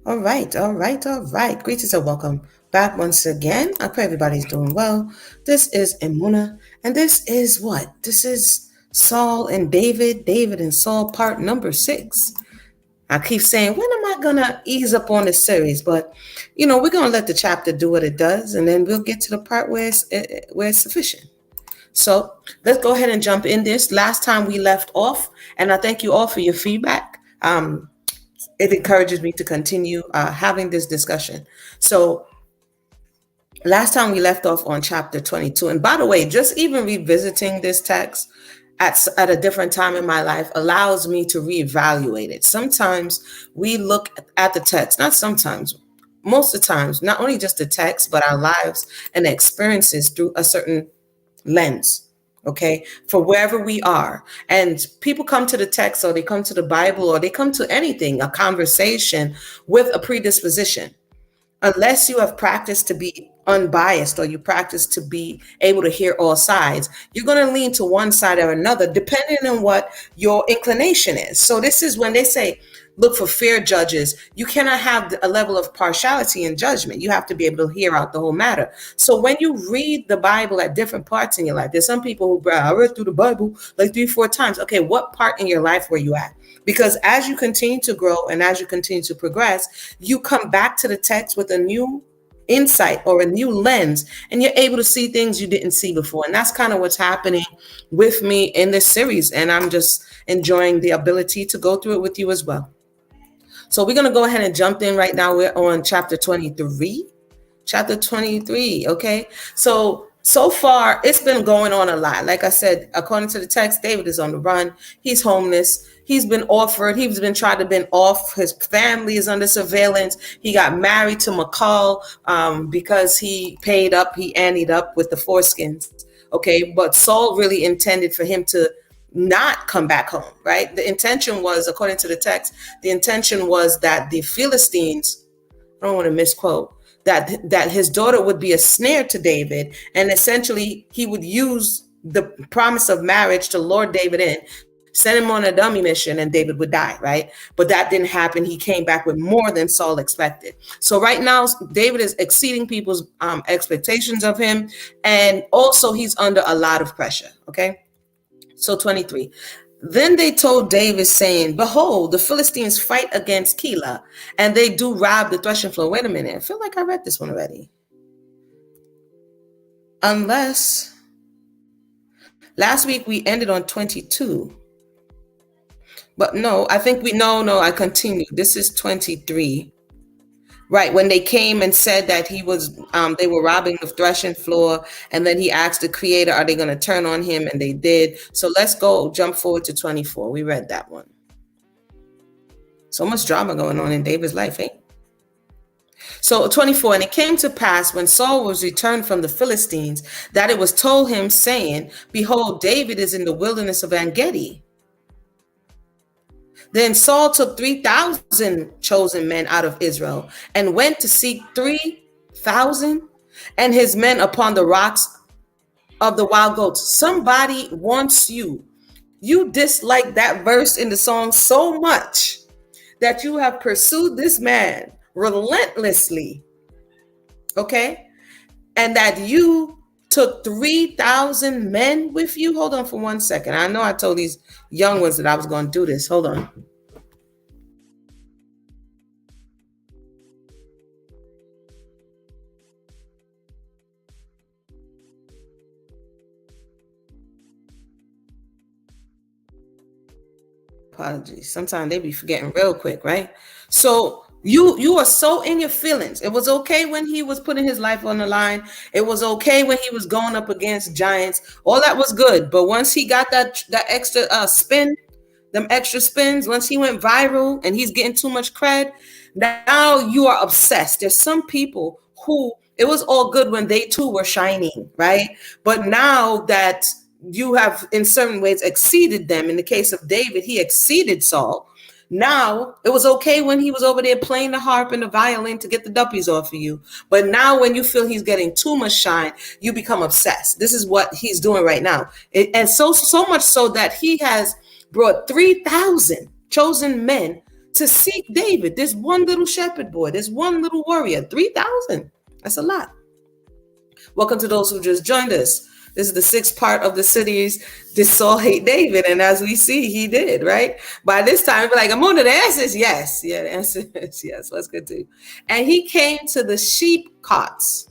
All right, all right, all right. Greetings and welcome back once again. I pray everybody's doing well. This is Imuna, and this is what? This is Saul and David, David and Saul, part number 6. I keep saying, when am I gonna ease up on this series? But we're gonna let the chapter do what it does, and then we'll get to the part where it's sufficient. So let's go ahead and jump in this. Last time we left off, and I thank you all for your feedback. It encourages me to continue having this discussion. So last time we left off on chapter 22. And by the way, just even revisiting this text at a different time in my life allows me to reevaluate it. Sometimes we look at the text, not sometimes, most of the times, not only just the text, but our lives and experiences through a certain lens. Okay, for wherever we are. And people come to the text, or they come to the Bible, or they come to anything, a conversation, with a predisposition. Unless you have practiced to be unbiased, or you practice to be able to hear all sides, you're going to lean to one side or another, depending on what your inclination is. So this is when they say, look for fair judges. You cannot have a level of partiality in judgment. You have to be able to hear out the whole matter. So when you read the Bible at different parts in your life, there's some people who, I read through the Bible like 3-4 times. Okay, what part in your life were you at? Because as you continue to grow and as you continue to progress, you come back to the text with a new insight or a new lens, and you're able to see things you didn't see before. And that's kind of what's happening with me in this series. And I'm just enjoying the ability to go through it with you as well. So we're going to go ahead and jump in right now. We're on chapter 23. Chapter 23, okay? So far, it's been going on a lot. Like I said, according to the text, David is on the run. He's homeless. He's been offered. He's been tried to been off. His family is under surveillance. He got married to McCall because he paid up. He anteed up with the foreskins, okay? But Saul really intended for him to not come back home, right? The intention was, according to the text, the intention was that the Philistines, I don't want to misquote, that his daughter would be a snare to David, and essentially he would use the promise of marriage to lure David in, send him on a dummy mission, and David would die, right? But that didn't happen. He came back with more than Saul expected. So right now, David is exceeding people's expectations of him, and also he's under a lot of pressure, okay? So 23. Then they told David, saying, behold, the Philistines fight against Keilah, and they do rob the threshing floor. Wait a minute. I feel like I read this one already. Unless last week we ended on 22. But no, I think I continued. This is 23. Right, when they came and said that they were robbing the threshing floor, and then he asked the Creator, are they going to turn on him? And they did. So let's jump forward to 24. We read that one. So much drama going on in David's life, eh? So 24, and it came to pass when Saul was returned from the Philistines, that it was told him, saying, behold, David is in the wilderness of En-gedi. Then Saul took 3,000 chosen men out of Israel and went to seek 3,000 and his men upon the rocks of the wild goats. Somebody wants you. You dislike that verse in the song so much that you have pursued this man relentlessly. Okay? And that you took 3,000 men with you. Hold on for 1 second. I know I told these young ones that I was going to do this. Hold on. Apologies. Sometimes they be forgetting real quick, right? So you are so in your feelings. It was okay when he was putting his life on the line. It was okay when he was going up against giants. All that was good. But once he got that extra spin, them extra spins, once he went viral and he's getting too much cred, now you are obsessed. There's some people who it was all good when they too were shining, right? But now that you have in certain ways exceeded them, in the case of David, he exceeded Saul. Now, it was okay when he was over there playing the harp and the violin to get the duppies off of you. But now when you feel he's getting too much shine, you become obsessed. This is what he's doing right now. And so much so that he has brought 3,000 chosen men to seek David, this one little shepherd boy, this one little warrior. 3,000. That's a lot. Welcome to those who just joined us. This is the sixth part of the series, Did Saul Hate David? And as we see, he did, right? By this time, we're like, Amuna, the answer is yes. Yeah, the answer is yes. Let's continue. And he came to the sheep cots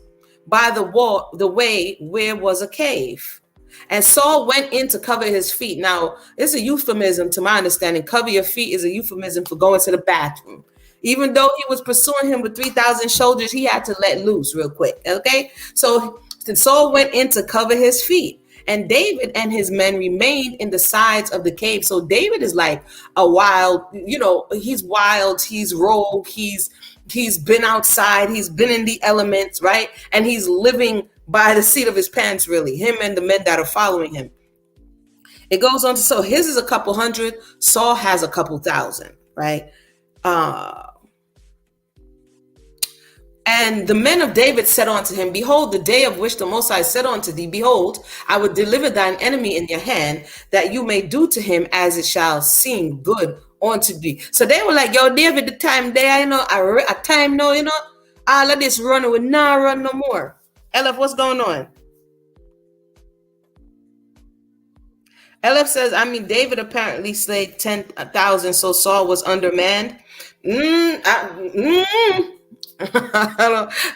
by the way where was a cave. And Saul went in to cover his feet. Now, it's a euphemism to my understanding. Cover your feet is a euphemism for going to the bathroom. Even though he was pursuing him with 3,000 soldiers, he had to let loose real quick. Okay? So Saul went in to cover his feet. And David and his men remained in the sides of the cave. So David is like a wild, he's wild, he's rogue, he's been outside, he's been in the elements, right? And he's living by the seat of his pants, really, him and the men that are following him. It goes on to, so his is a couple hundred, Saul has a couple thousand, right? And the men of David said unto him, behold, the day of which the Most High said unto thee, behold, I will deliver thine enemy in your hand, that you may do to him as it shall seem good unto thee. So they were like, yo, David, the time there, a time now, all of this running will not run no more. Elif, what's going on? Elif says, David apparently slayed 10,000, so Saul was undermanned. I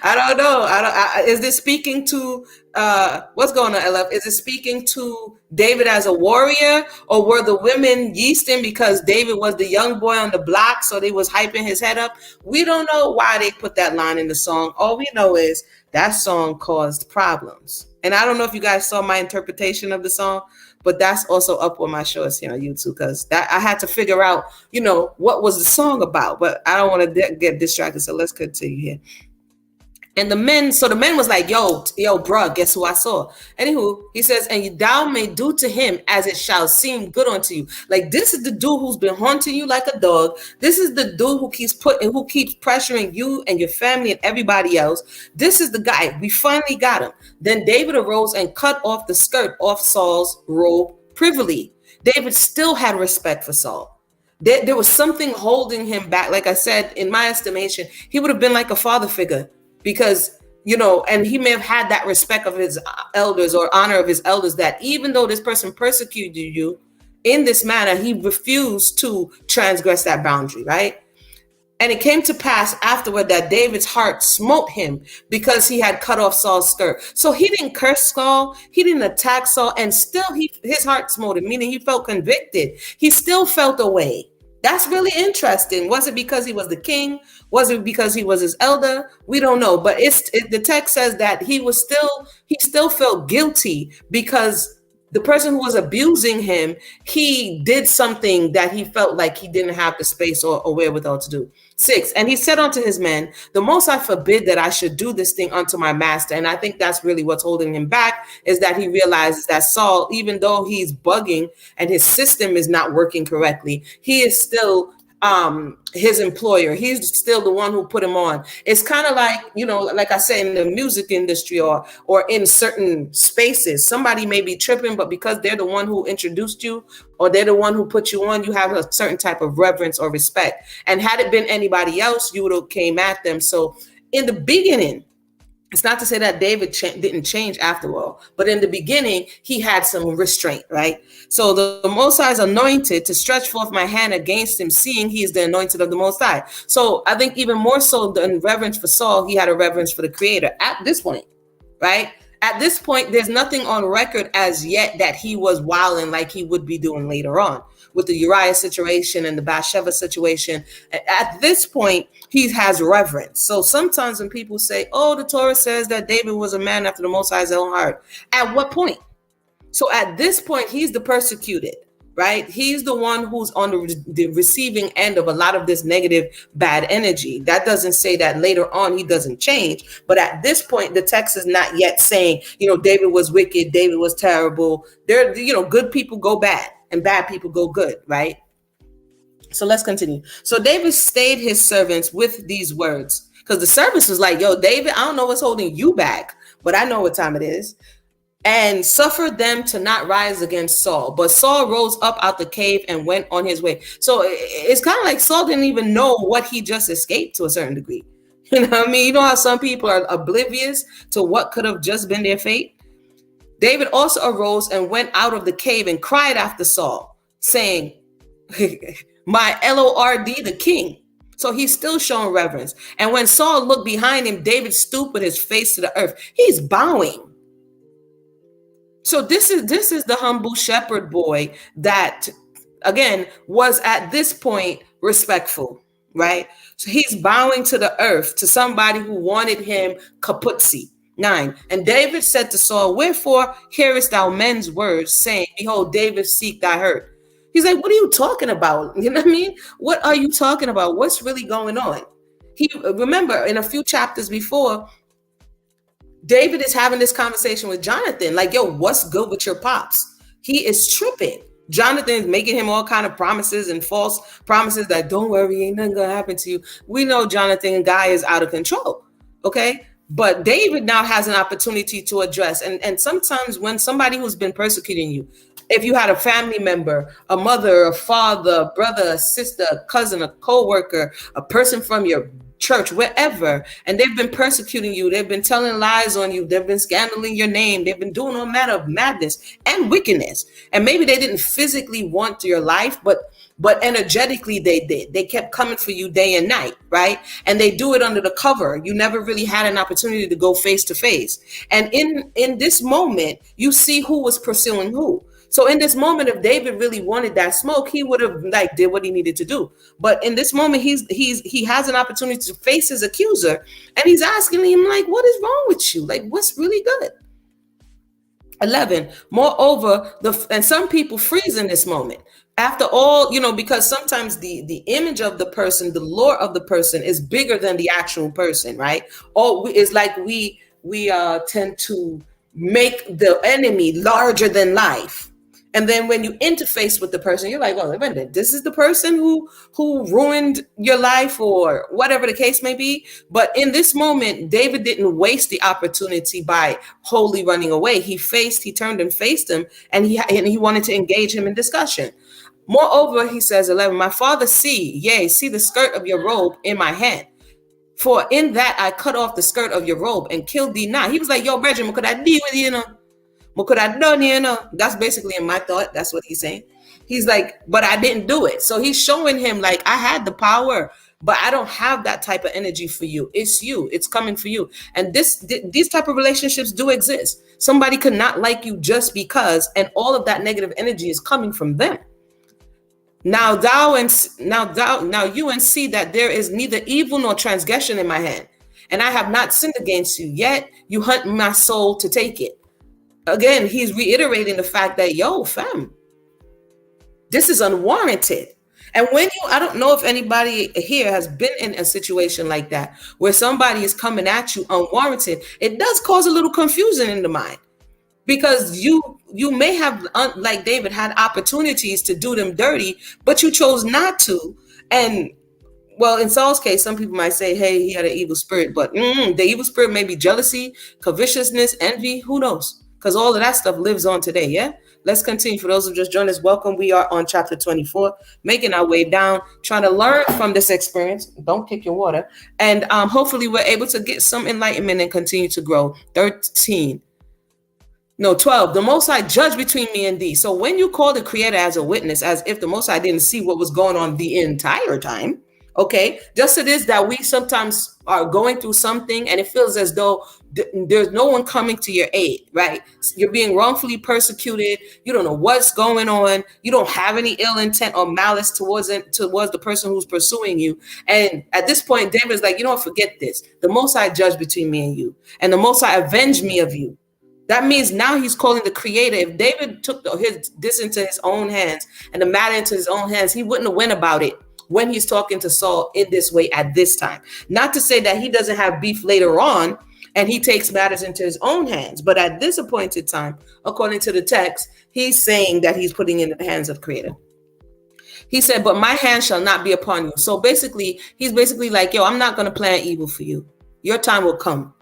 don't know. Is this speaking to what's going on, Elif? Is it speaking to David as a warrior, or were the women yeasting because David was the young boy on the block, so they was hyping his head up? We don't know why they put that line in the song. All we know is that song caused problems. And I don't know if you guys saw my interpretation of the song, but that's also up on my shorts here on YouTube, because I had to figure out, what was the song about, but I don't want to get distracted. So let's continue here. And the men was like, yo, bruh, guess who I saw? Anywho, he says, and thou may do to him as it shall seem good unto you. Like, this is the dude who's been haunting you like a dog. This is the dude who keeps pressuring you and your family and everybody else. This is the guy. We finally got him. Then David arose and cut off the skirt off Saul's robe privily. David still had respect for Saul. There was something holding him back. Like I said, in my estimation, he would have been like a father figure. Because, and he may have had that respect of his elders or honor of his elders, that even though this person persecuted you in this manner, he refused to transgress that boundary, right? And it came to pass afterward that David's heart smote him because he had cut off Saul's skirt. So he didn't curse Saul, he didn't attack Saul, and still his heart smote him, meaning he felt convicted. He still felt away. That's really interesting. Was it because he was the king? Was it because he was his elder? We don't know. But the text says that he still felt guilty because the person who was abusing him, he did something that he felt like he didn't have the space or wherewithal to do. 6, and he said unto his men, the Most High forbid that I should do this thing unto my master. And I think that's really what's holding him back, is that he realizes that Saul, even though he's bugging and his system is not working correctly, he is still his employer. He's still the one who put him on. It's kind of like, like I said, in the music industry or in certain spaces, somebody may be tripping, but because they're the one who introduced you or they're the one who put you on, you have a certain type of reverence or respect. And had it been anybody else, you would have came at them. So in the beginning, it's not to say that David didn't change after all, but in the beginning, he had some restraint, right? So the Most High is anointed to stretch forth my hand against him, seeing he is the anointed of the Most High. So I think even more so than reverence for Saul, he had a reverence for the Creator at this point, right? At this point, there's nothing on record as yet that he was wilding like he would be doing later on with the Uriah situation and the Bathsheba situation. At this point, he has reverence. So sometimes when people say, oh, the Torah says that David was a man after the Most High's own heart, at what point? So at this point, he's the persecuted, right? He's the one who's on the receiving end of a lot of this negative, bad energy. That doesn't say that later on he doesn't change. But at this point, the text is not yet saying, David was wicked, David was terrible. There, good people go bad and bad people go good, right? So let's continue. So David stayed his servants with these words, because the servants was like, yo, David, I don't know what's holding you back, but I know what time it is. and suffered them to not rise against Saul. But Saul rose up out the cave and went on his way. So it's kind of like Saul didn't even know what he just escaped to a certain degree. You know what I mean? You know how some people are oblivious to what could have just been their fate? David also arose and went out of the cave and cried after Saul, saying, my Lord, the king. So he's still showing reverence. And when Saul looked behind him, David stooped with his face to the earth. He's bowing. So this is the humble shepherd boy that, again, was at this point respectful, right? So he's bowing to the earth to somebody who wanted him kaputzi. 9. And David said to Saul, wherefore hearest thou men's words, saying, behold, David seek thy hurt. He's like, what are you talking about? You know what I mean? What are you talking about? What's really going on? He, remember, in a few chapters before, David is having this conversation with Jonathan, like, yo, what's good with your pops? He is tripping. Jonathan is making him all kind of promises and false promises that don't worry, ain't nothing gonna happen to you. We know Jonathan guy is out of control, okay? But David now has an opportunity to address. And sometimes when somebody who's been persecuting you, if you had a family member, a mother, a father, a brother, a sister, a cousin, a co-worker, a person from your church, wherever, and they've been persecuting you, they've been telling lies on you, they've been scandaling your name, they've been doing all manner of madness and wickedness. And maybe they didn't physically want your life, but energetically they did. They kept coming for you day and night, right? And they do it under the cover. You never really had an opportunity to go face to face. And in this moment, you see who was pursuing who. So in this moment, if David really wanted that smoke, he would have like did what he needed to do. But in this moment, he has an opportunity to face his accuser, and he's asking him like, "What is wrong with you? Like, what's really good?" 11. Moreover, and some people freeze in this moment. After all, because sometimes the image of the person, the lore of the person, is bigger than the actual person, right? Or it's like we tend to make the enemy larger than life. And then when you interface with the person, you're like, well, wait a minute, this is the person who ruined your life or whatever the case may be. But in this moment, David didn't waste the opportunity by wholly running away. He turned and faced him, and he wanted to engage him in discussion. Moreover, he says, 11, my father see the skirt of your robe in my hand. For in that I cut off the skirt of your robe and killed thee not. He was like, yo, Benjamin, could I deal with you, What could I done, That's basically in my thought. That's what he's saying. He's like, but I didn't do it. So he's showing him like, I had the power, but I don't have that type of energy for you. It's you. It's coming for you. And these type of relationships do exist. Somebody could not like you just because, and all of that negative energy is coming from them. Now you and see that there is neither evil nor transgression in my hand, and I have not sinned against you, yet you hunt my soul to take it. Again, he's reiterating the fact that, yo, fam, this is unwarranted. And I don't know if anybody here has been in a situation like that, where somebody is coming at you unwarranted. It does cause a little confusion in the mind, because you may have, like David, had opportunities to do them dirty, but you chose not to. And well, in Saul's case, some people might say, hey, he had an evil spirit, but the evil spirit may be jealousy, covetousness, envy, who knows? Because all of that stuff lives on today, yeah? Let's continue. For those who just joined us, welcome. We are on chapter 24, making our way down, trying to learn from this experience. Don't kick your water. And hopefully we're able to get some enlightenment and continue to grow. 12. The Most High judge between me and thee. So when you call the Creator as a witness, as if the Most High didn't see what was going on the entire time, okay? Just it is that we sometimes are going through something and it feels as though there's no one coming to your aid, right? You're being wrongfully persecuted. You don't know what's going on. You don't have any ill intent or malice towards the person who's pursuing you. And at this point, David is like, forget this. The Most High judge between me and you, and the Most High avenge me of you. That means now he's calling the Creator. If David took this into his own hands and the matter into his own hands, he wouldn't have went about it when he's talking to Saul in this way at this time. Not to say that he doesn't have beef later on and he takes matters into his own hands, but at this appointed time, according to the text, he's saying that he's putting it in the hands of Creator. He said, but my hand shall not be upon you. So basically, he's basically like, yo, I'm not going to plan evil for you. Your time will come.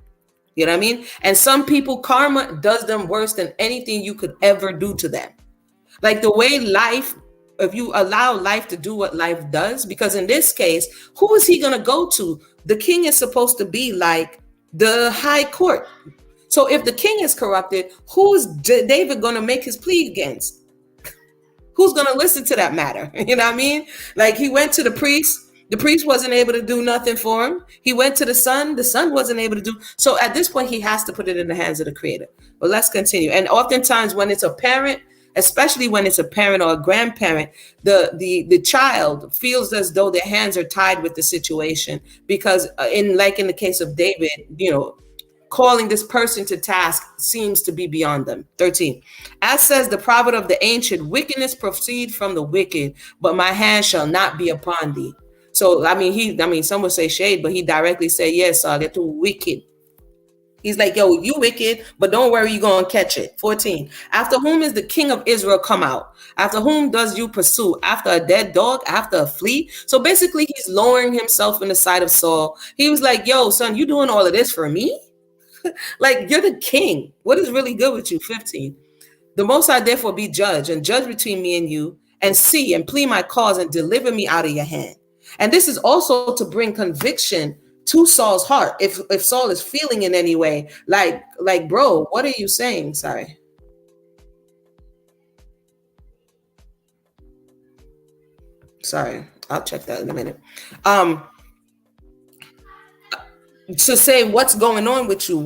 You know what I mean? And some people, karma does them worse than anything you could ever do to them. Like the way life, if you allow life to do what life does, because in this case, who is he going to go to? The king is supposed to be like the high court. So if the king is corrupted, who is David going to make his plea against? Who's going to listen to that matter? You know what I mean? Like he went to the priest. The priest wasn't able to do nothing for him. He went to the son wasn't able to do. So at this point, he has to put it in the hands of the creator. But let's continue. And oftentimes when it's a parent, especially when it's a parent or a grandparent, the child feels as though their hands are tied with the situation, because in the case of David, calling this person to task seems to be beyond them. 13. As says the proverb of the ancient, wickedness proceed from the wicked, but my hand shall not be upon thee. So, some would say shade, but he directly said, yes, they're too wicked. He's like, yo, you wicked, but don't worry, you're going to catch it. 14. After whom is the king of Israel come out? After whom does you pursue? After a dead dog? After a flea? So basically, he's lowering himself in the sight of Saul. He was like, yo, son, you doing all of this for me? Like, you're the king. What is really good with you? 15. The Most High therefore be judge, and judge between me and you, and see and plead my cause, and deliver me out of your hand. And this is also to bring conviction to Saul's heart. If Saul is feeling in any way, like, bro, what are you saying? Sorry. I'll check that in a minute. To say what's going on with you.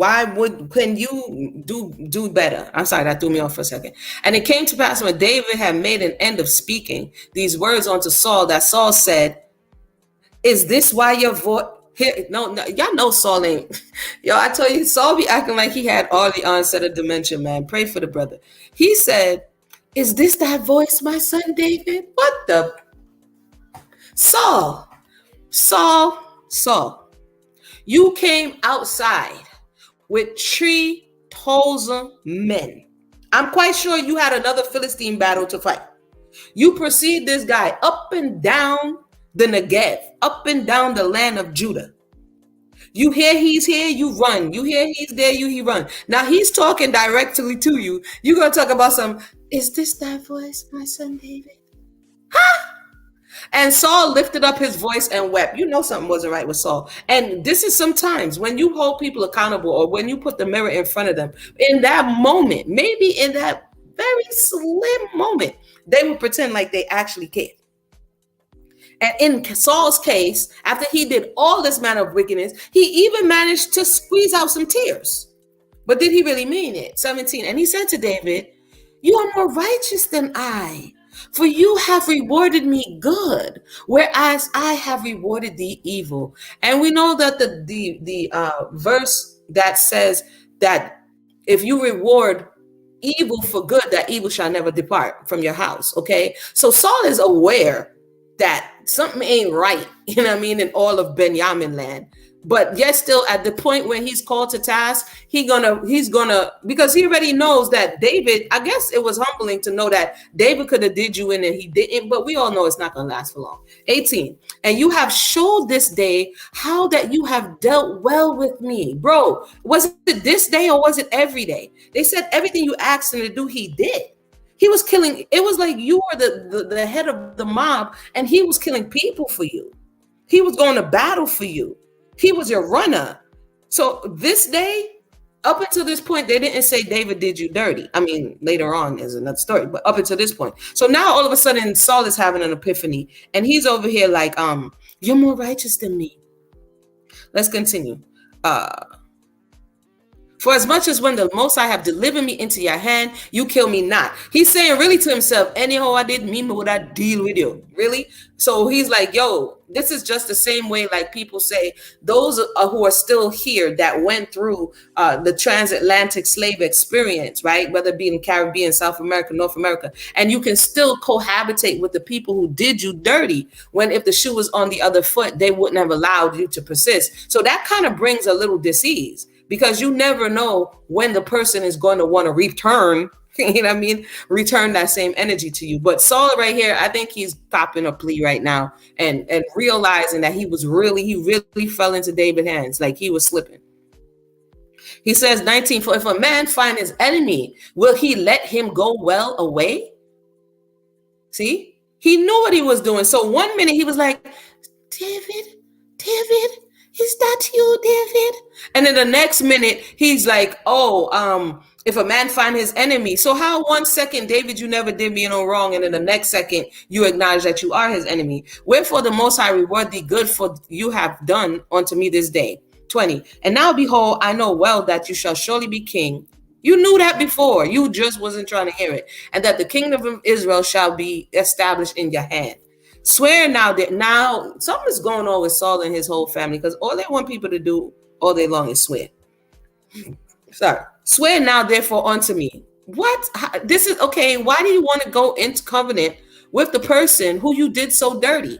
Can you do better? I'm sorry, that threw me off for a second. And it came to pass when David had made an end of speaking these words unto Saul, that Saul said, is this why your voice here? No, y'all know Saul ain't. Yo, I tell you, Saul be acting like he had all the onset of dementia, man. Pray for the brother. He said, is this that voice, my son David? What the? Saul. You came outside with 3,000 men. I'm quite sure you had another Philistine battle to fight. You pursued this guy up and down the Negev, up and down the land of Judah. You hear he's here, you run. You hear he's there, he run. Now he's talking directly to you. You're going to talk about is this that voice, my son David? Huh? And Saul lifted up his voice and wept. You know something wasn't right with Saul. And this is sometimes when you hold people accountable, or when you put the mirror in front of them, in that moment, maybe in that very slim moment, they will pretend like they actually cared. And in Saul's case, after he did all this manner of wickedness, he even managed to squeeze out some tears. But did he really mean it? 17. And he said to David, you are more righteous than I, for you have rewarded me good, whereas I have rewarded thee evil. And we know that the verse that says that if you reward evil for good, that evil shall never depart from your house. Okay, so Saul is aware that something ain't right, you know what I mean, in all of Benjamin land. But yet still at the point where he's called to task, he's gonna, because he already knows that David, I guess it was humbling to know that David could have did you in and he didn't, but we all know it's not gonna last for long. 18. And you have showed this day how that you have dealt well with me. Bro, was it this day or was it every day? They said everything you asked him to do, he did. He was killing. It was like you were the head of the mob and he was killing people for you. He was going to battle for you. He was your runner. So this day, up until this point, they didn't say David did you dirty. I mean, later on is another story, but up until this point. So now all of a sudden, Saul is having an epiphany and he's over here like, you're more righteous than me. Let's continue. For as much as when the Most High have delivered me into your hand, you kill me not. He's saying really to himself, anyhow I did, me would I deal with you? Really? So he's like, yo, this is just the same way like people say, those who are still here that went through the transatlantic slave experience, right? Whether it be in Caribbean, South America, North America, and you can still cohabitate with the people who did you dirty, when if the shoe was on the other foot, they wouldn't have allowed you to persist. So that kind of brings a little disease, because you never know when the person is going to want to return, you know what I mean? Return that same energy to you. But Saul right here, I think he's popping a plea right now and realizing that he really fell into David's hands, like he was slipping. He says 19, for if a man find his enemy, will he let him go well away? See, he knew what he was doing. So one minute he was like, David, David, is that you, David? And then the next minute he's like, oh, if a man find his enemy. So how 1 second, David, you never did me no wrong, and then the next second you acknowledge that you are his enemy. Wherefore the Most High reward thee good for you have done unto me this day. 20. And now behold, I know well that you shall surely be king. You knew that before. You just wasn't trying to hear it. And that the kingdom of Israel shall be established in your hand. Swear now that now something's going on with Saul and his whole family, because all they want people to do all day long is swear. Sorry. Swear now therefore unto me. What? This is okay. Why do you want to go into covenant with the person who you did so dirty?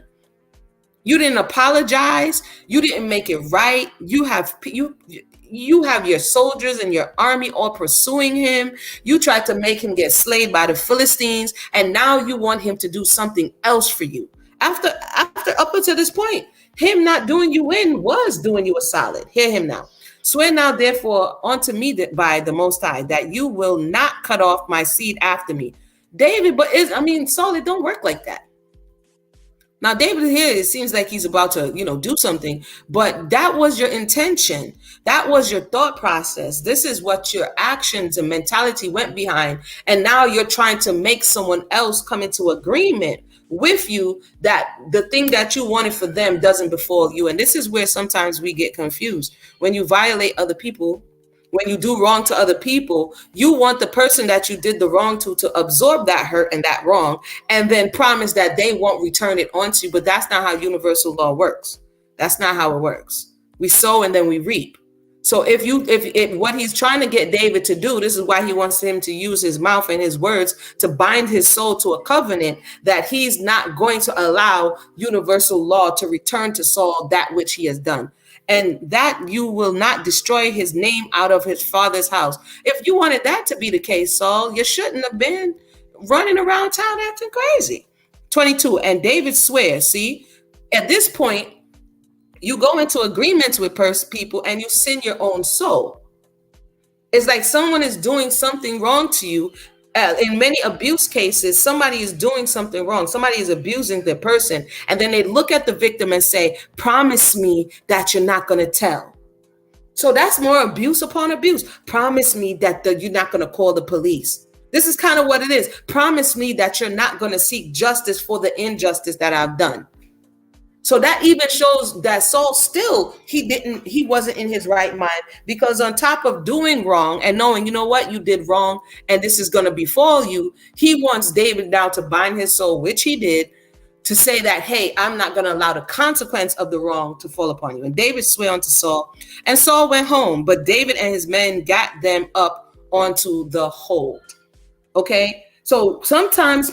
You didn't apologize. You didn't make it right. You have your soldiers and your army all pursuing him. You tried to make him get slayed by the Philistines, and now you want him to do something else for you. After up until this point, him not doing you in was doing you a solid. Hear him now. Swear now therefore unto me that by the Most High that you will not cut off my seed after me. David, Saul, it don't work like that. Now, David here, it seems like he's about to, do something, but that was your intention. That was your thought process. This is what your actions and mentality went behind. And now you're trying to make someone else come into agreement with you that the thing that you wanted for them doesn't befall you. And this is where sometimes we get confused. When you violate other people, when you do wrong to other people, you want the person that you did the wrong to absorb that hurt and that wrong, and then promise that they won't return it onto you. But that's not how universal law works. That's not how it works. We sow and then we reap. So if what he's trying to get David to do, this is why he wants him to use his mouth and his words to bind his soul to a covenant, that he's not going to allow universal law to return to Saul that which he has done. And that you will not destroy his name out of his father's house. If you wanted that to be the case, Saul, you shouldn't have been running around town acting crazy. 22, and David swears, see, at this point, you go into agreements with people and you sin your own soul. It's like someone is doing something wrong to you. In many abuse cases, somebody is doing something wrong. Somebody is abusing the person. And then they look at the victim and say, promise me that you're not going to tell. So that's more abuse upon abuse. Promise me that you're not going to call the police. This is kind of what it is. Promise me that you're not going to seek justice for the injustice that I've done. So that even shows that Saul still, he wasn't in his right mind, because on top of doing wrong and knowing, you know what, you did wrong and this is going to befall you, he wants David now to bind his soul, which he did, to say that, hey, I'm not going to allow the consequence of the wrong to fall upon you. And David swore unto Saul, and Saul went home, but David and his men got them up onto the hold. Okay, so sometimes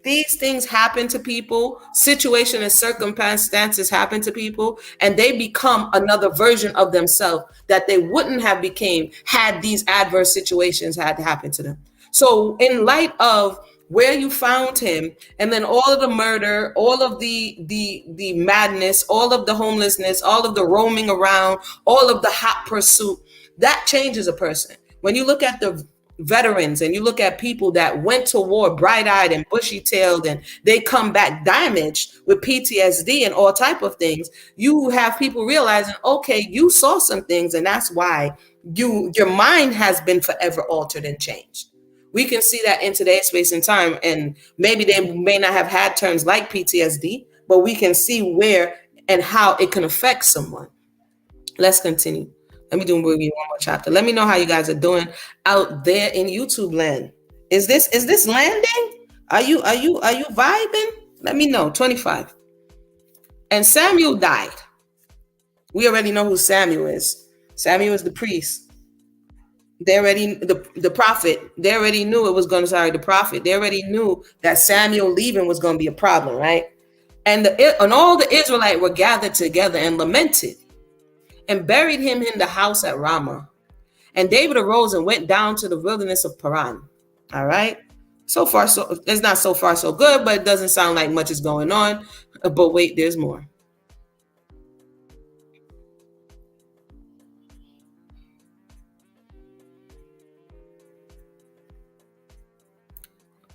these things happen to people, situation and circumstances happen to people, and they become another version of themselves that they wouldn't have became had these adverse situations had happened to them. So in light of where you found him, and then all of the murder, all of the madness, all of the homelessness, all of the roaming around, all of the hot pursuit, that changes a person. When you look at the veterans and you look at people that went to war bright-eyed and bushy-tailed, and they come back damaged with PTSD and all type of things, you have people realizing, okay, you saw some things, and that's why your mind has been forever altered and changed. We can see that in today's space and time, and maybe they may not have had terms like PTSD, but we can see where and how it can affect someone. Let's continue. Let me do one more chapter. Let me know how you guys are doing out there in YouTube land. Is this landing? Are you vibing? Let me know. 25. And Samuel died. We already know who Samuel is. Samuel is the priest. They already the prophet. They already knew it was going to. The prophet. They already knew that Samuel leaving was going to be a problem, right? And all the Israelites were gathered together and lamented, and buried him in the house at Ramah. And David arose and went down to the wilderness of Paran. All right. So far, it's not so far so good, but it doesn't sound like much is going on. But wait, there's more.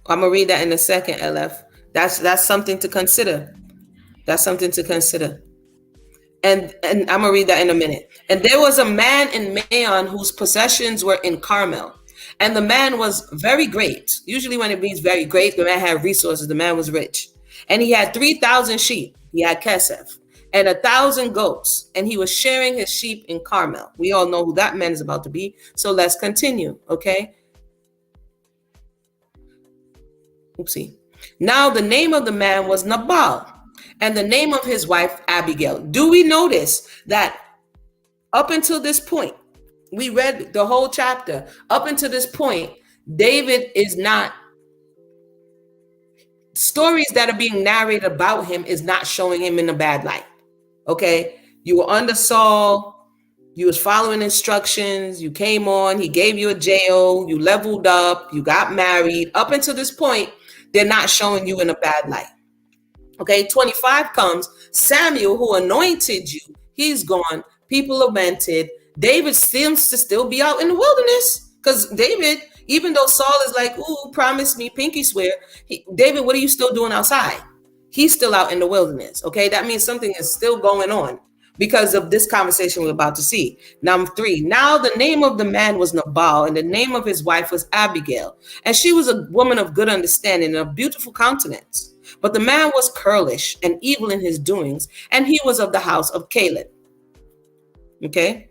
I'm gonna read that in a second, LF. That's something to consider. That's something to consider. And I'm gonna read that in a minute. And there was a man in Maon whose possessions were in Carmel, and the man was very great. Usually, when it means very great, the man had resources. The man was rich, and he had 3,000 sheep. He had kesef and 1,000 goats, and he was sharing his sheep in Carmel. We all know who that man is about to be. So let's continue, okay? Oopsie. Now the name of the man was Nabal, and the name of his wife Abigail. Do we notice that up until this point, we read the whole chapter. Up until this point, David is not, stories that are being narrated about him is not showing him in a bad light. Okay? You were under Saul, you was following instructions, you came on, he gave you a jail, you leveled up, you got married. Up until this point, they're not showing you in a bad light. Okay, 25 comes, Samuel, who anointed you, he's gone. People lamented. David seems to still be out in the wilderness, because David, even though Saul is like, ooh, promise me, pinky swear, David, what are you still doing outside? He's still out in the wilderness. Okay, that means something is still going on because of this conversation we're about to see. Number 3, now the name of the man was Nabal, and the name of his wife was Abigail, and she was a woman of good understanding and a beautiful countenance. But the man was churlish and evil in his doings, and he was of the house of Caleb. Okay.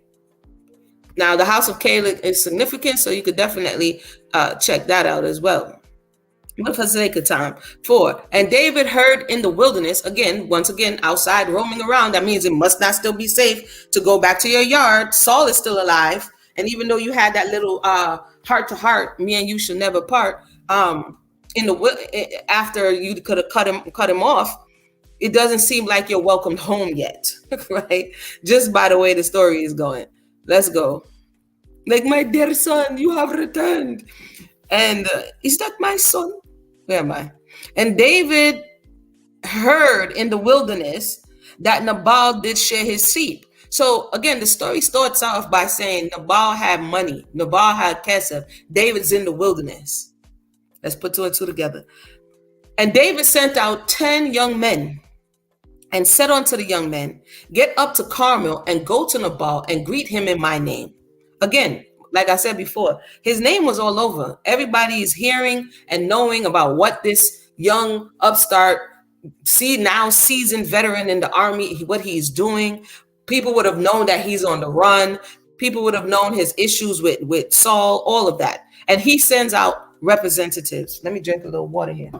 Now the house of Caleb is significant, so you could definitely check that out as well. But for the sake of time, 4, and David heard in the wilderness, once again, outside roaming around, that means it must not still be safe to go back to your yard. Saul is still alive. And even though you had that little heart to heart, me and you shall never part, after you could have cut him off, it doesn't seem like you're welcomed home yet, right? Just by the way the story is going. Let's go. Like, my dear son, you have returned. And is that my son? Where am I? And David heard in the wilderness that Nabal did share his sheep. So again, the story starts off by saying Nabal had money. Nabal had kesef. David's in the wilderness. Let's put 2 and 2 together. And David sent out 10 young men and said unto the young men, get up to Carmel and go to Nabal and greet him in my name. Again, like I said before, his name was all over. Everybody is hearing and knowing about what this young upstart, now seasoned veteran in the army, what he's doing. People would have known that he's on the run. People would have known his issues with Saul, all of that. And he sends out representatives. Let me drink a little water here.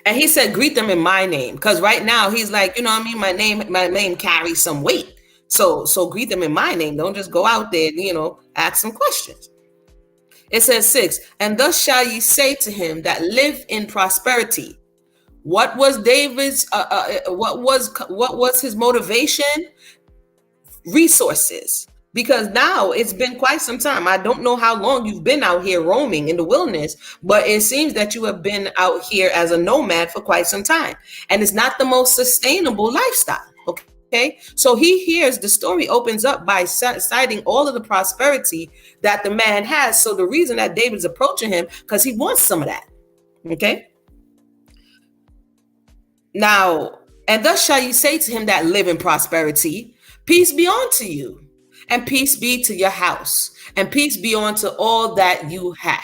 And he said, greet them in my name. Because right now he's like, you know what I mean? My name carries some weight. So greet them in my name. Don't just go out there and, ask some questions. It says 6, and thus shall ye say to him that live in prosperity. What was David's, what was his motivation? Resources. Because now it's been quite some time. I don't know how long you've been out here roaming in the wilderness, but it seems that you have been out here as a nomad for quite some time. And it's not the most sustainable lifestyle. Okay. So he hears the story opens up by citing all of the prosperity that the man has. So the reason that David's approaching him, because he wants some of that. Okay. Now, and thus shall you say to him that live in prosperity, peace be unto you. And peace be to your house, and peace be unto all that you have.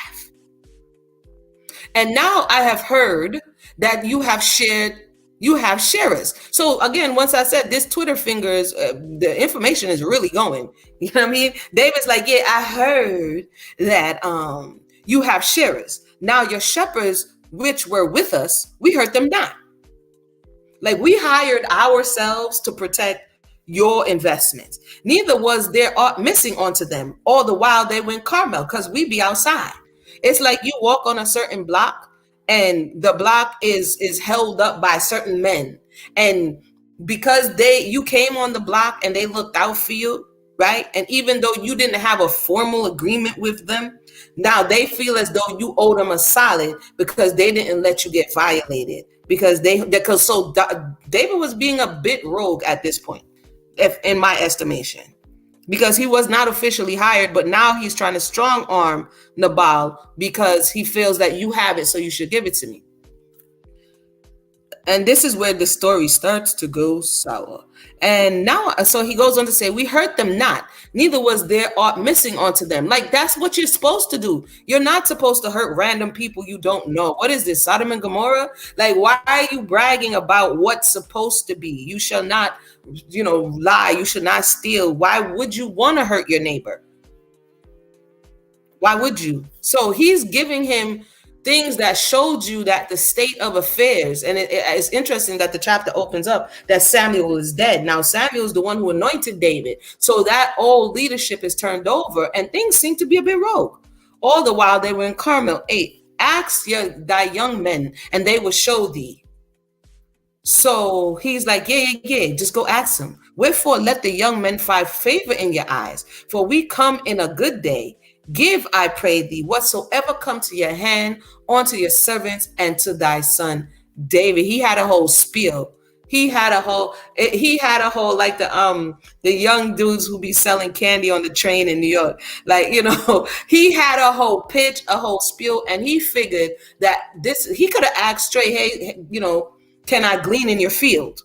And now I have heard that you have sharers. So again, once I said this Twitter fingers, the information is really going. You know what I mean? David's like, yeah, I heard that you have sharers. Now your shepherds, which were with us, we hurt them not. Like, we hired ourselves to protect your investments. Neither was there missing onto them all the while they went Carmel, because we be outside. It's like you walk on a certain block and the block is held up by certain men, and because you came on the block and they looked out for you, right? And even though you didn't have a formal agreement with them, now they feel as though you owe them a solid because they didn't let you get violated, because David was being a bit rogue at this point. if in my estimation, because he was not officially hired, but now he's trying to strong arm Nabal because he feels that you have it, so you should give it to me. And this is where the story starts to go sour. And now, so he goes on to say, we hurt them not, neither was there aught missing unto them. Like, that's what you're supposed to do. You're not supposed to hurt random people you don't know. What is this, Sodom and Gomorrah? Like, why are you bragging about what's supposed to be? You shall not, lie. You should not steal. Why would you want to hurt your neighbor? Why would you? So he's giving him things that showed you that the state of affairs, and it's interesting that the chapter opens up that Samuel is dead. Now Samuel is the one who anointed David, so that old leadership is turned over, and things seem to be a bit rogue. All the while they were in Carmel. 8, ask thy young men, and they will show thee. So he's like, yeah, just go ask them. Wherefore let the young men find favor in your eyes, for we come in a good day. Give, I pray thee, whatsoever come to your hand, unto your servants and to thy son David. He had a whole spiel. He had a whole like the young dudes who be selling candy on the train in New York. Like, he had a whole pitch, a whole spiel, and he figured that he could have asked straight, hey, can I glean in your field?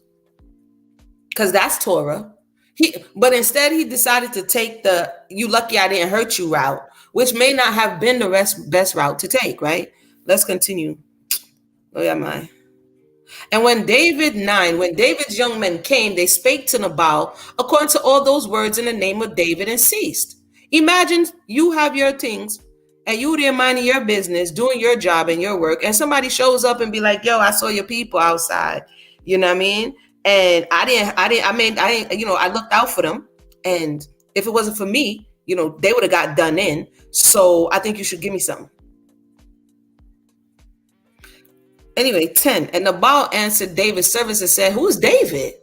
Because that's Torah. But instead he decided to take the "you lucky I didn't hurt you" route, which may not have been the best route to take, right? Let's continue. Oh yeah, my. And when David's young men came, they spake to Nabal according to all those words in the name of David, and ceased. Imagine you have your things and you there minding your business, doing your job and your work, and somebody shows up and be like, yo, I saw your people outside. You know what I mean? And I looked out for them. And if it wasn't for me, they would have got done in. So I think you should give me something. Anyway, 10. And Nabal answered David's servants and said, who's David?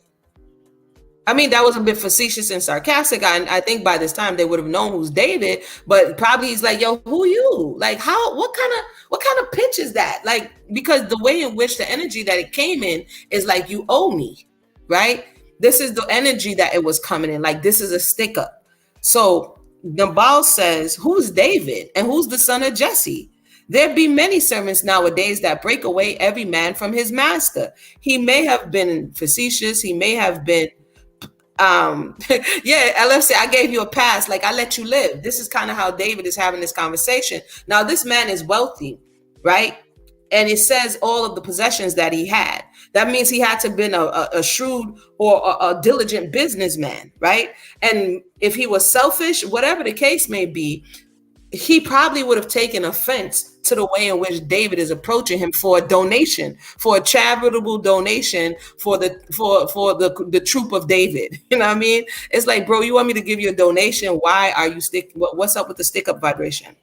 I mean, that was a bit facetious and sarcastic. I think by this time they would have known who's David, but probably he's like, yo, who you? Like, what kind of pitch is that? Like, because the way in which the energy that it came in is like, you owe me, right? This is the energy that it was coming in. Like, this is a stick up. So Nabal says, who's David? And who's the son of Jesse? There be many servants nowadays that break away every man from his master. He may have been facetious. He may have been, LFC, I gave you a pass. Like, I let you live. This is kind of how David is having this conversation. Now, this man is wealthy, right? And it says all of the possessions that he had. That means he had to have been a shrewd or a diligent businessman, right? And if he was selfish, whatever the case may be, he probably would have taken offense to the way in which David is approaching him for a donation, for a charitable donation for the troop of David. You know what I mean? It's like, bro, you want me to give you a donation? Why are you what's up with the stick up vibration?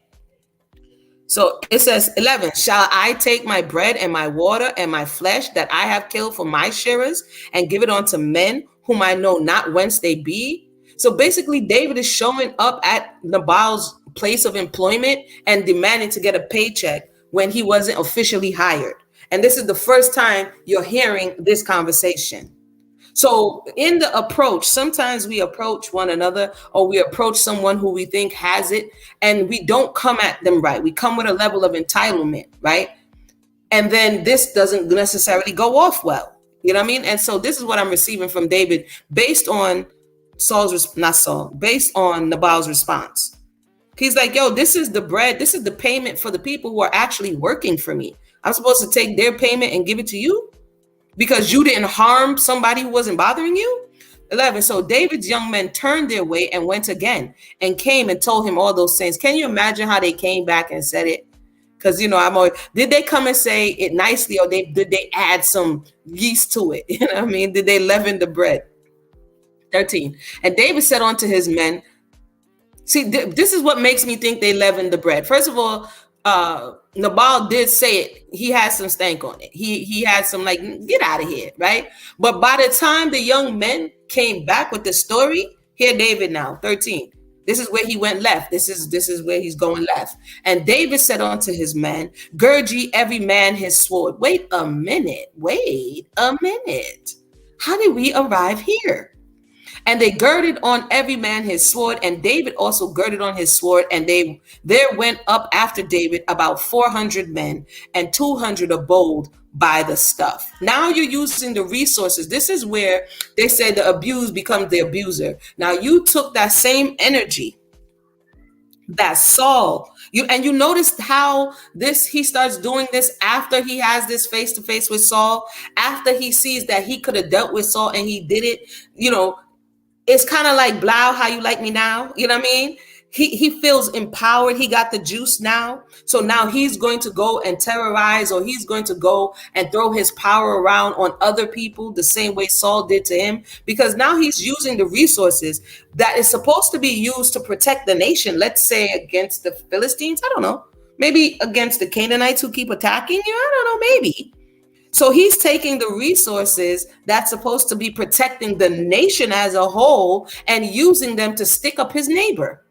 So it says 11, shall I take my bread and my water and my flesh that I have killed for my sharers and give it unto men whom I know not whence they be? So basically David is showing up at Nabal's place of employment and demanding to get a paycheck when he wasn't officially hired. And this is the first time you're hearing this conversation. So in the approach, sometimes we approach one another or we approach someone who we think has it and we don't come at them right. We come with a level of entitlement, right? And then this doesn't necessarily go off well. You know what I mean? And so this is what I'm receiving from David based on based on Nabal's response. He's like, yo, this is the bread. This is the payment for the people who are actually working for me. I'm supposed to take their payment and give it to you because you didn't harm somebody who wasn't bothering you. 11. So David's young men turned their way and went again and came and told him all those things. Can you imagine how they came back and said it? Because, did they come and say it nicely or did they add some yeast to it? You know what I mean? Did they leaven the bread? 13. And David said unto his men, see, this is what makes me think they leavened the bread. First of all, Nabal did say it. He had some stank on it. He had some like, get out of here, right? But by the time the young men came back with the story, here David now, 13. This is where he went left. This is where he's going left. And David said unto his men, gird ye every man his sword. Wait a minute. How did we arrive here? And they girded on every man his sword, and David also girded on his sword, and there went up after David about 400 men, and 200 are bold by the stuff. Now you're using the resources. This is where they say the abused becomes the abuser. Now you took that same energy that Saul, you noticed how he starts doing this after he has this face to face with Saul, after he sees that he could have dealt with Saul and he did it. It's kind of like Blau, how you like me now? You know what I mean? He feels empowered. He got the juice now. So now he's going to go and terrorize, or he's going to go and throw his power around on other people the same way Saul did to him, because now he's using the resources that is supposed to be used to protect the nation. Let's say against the Philistines. I don't know. Maybe against the Canaanites who keep attacking you. I don't know. Maybe. So he's taking the resources that's supposed to be protecting the nation as a whole and using them to stick up his neighbor.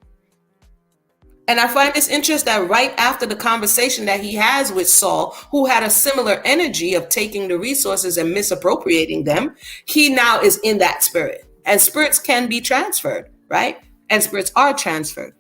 And I find this interesting that right after the conversation that he has with Saul, who had a similar energy of taking the resources and misappropriating them, he now is in that spirit. And spirits can be transferred, right? And spirits are transferred.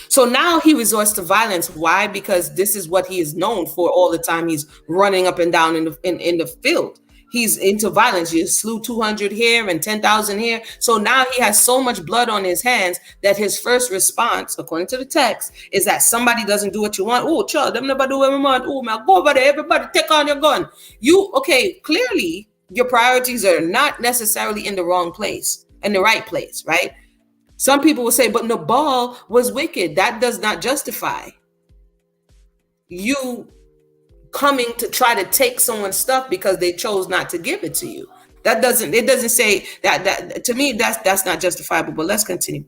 So now he resorts to violence. Why? Because this is what he is known for all the time. He's running up and down in the field. He's into violence. He slew 200 here and 10,000 here. So now he has so much blood on his hands that his first response, according to the text, is that somebody doesn't do what you want. Oh, child, them never do what we want. Oh, man, go over there. Everybody take on your gun. Clearly your priorities are not necessarily in the wrong place, in the right place, right? Some people will say, but Nabal was wicked. That does not justify you coming to try to take someone's stuff because they chose not to give it to you. It doesn't say that to me, that's not justifiable, but let's continue.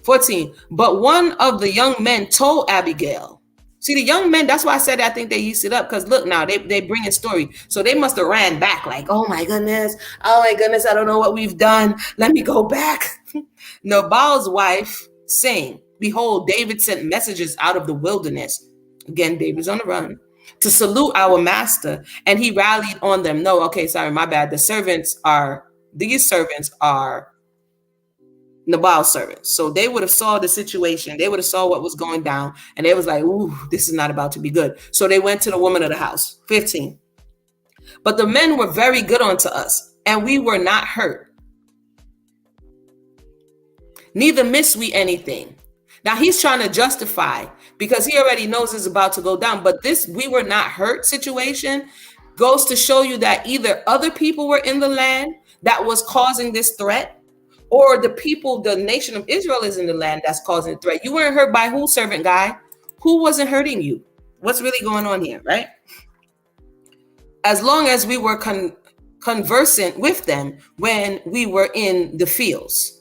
14, but one of the young men told Abigail. See, the young men, that's why I said I think they used it up, because look now, they bring a story. So they must have ran back like, oh my goodness, I don't know what we've done. Let me go back. Nabal's wife saying, behold, David sent messages out of the wilderness. Again, David's on the run. To salute our master, and he rallied on them. No, okay, sorry, my bad. These servants are Nabal's servants. So they would have saw the situation. They would have saw what was going down. And they was like, ooh, this is not about to be good. So they went to the woman of the house. 15. But the men were very good unto us, and we were not hurt. Neither miss we anything. Now he's trying to justify, because he already knows it's about to go down. But this we were not hurt situation goes to show you that either other people were in the land that was causing this threat, or the nation of Israel is in the land that's causing the threat. You weren't hurt by who, servant guy? Who wasn't hurting you? What's really going on here, right? As long as we were conversant with them when we were in the fields.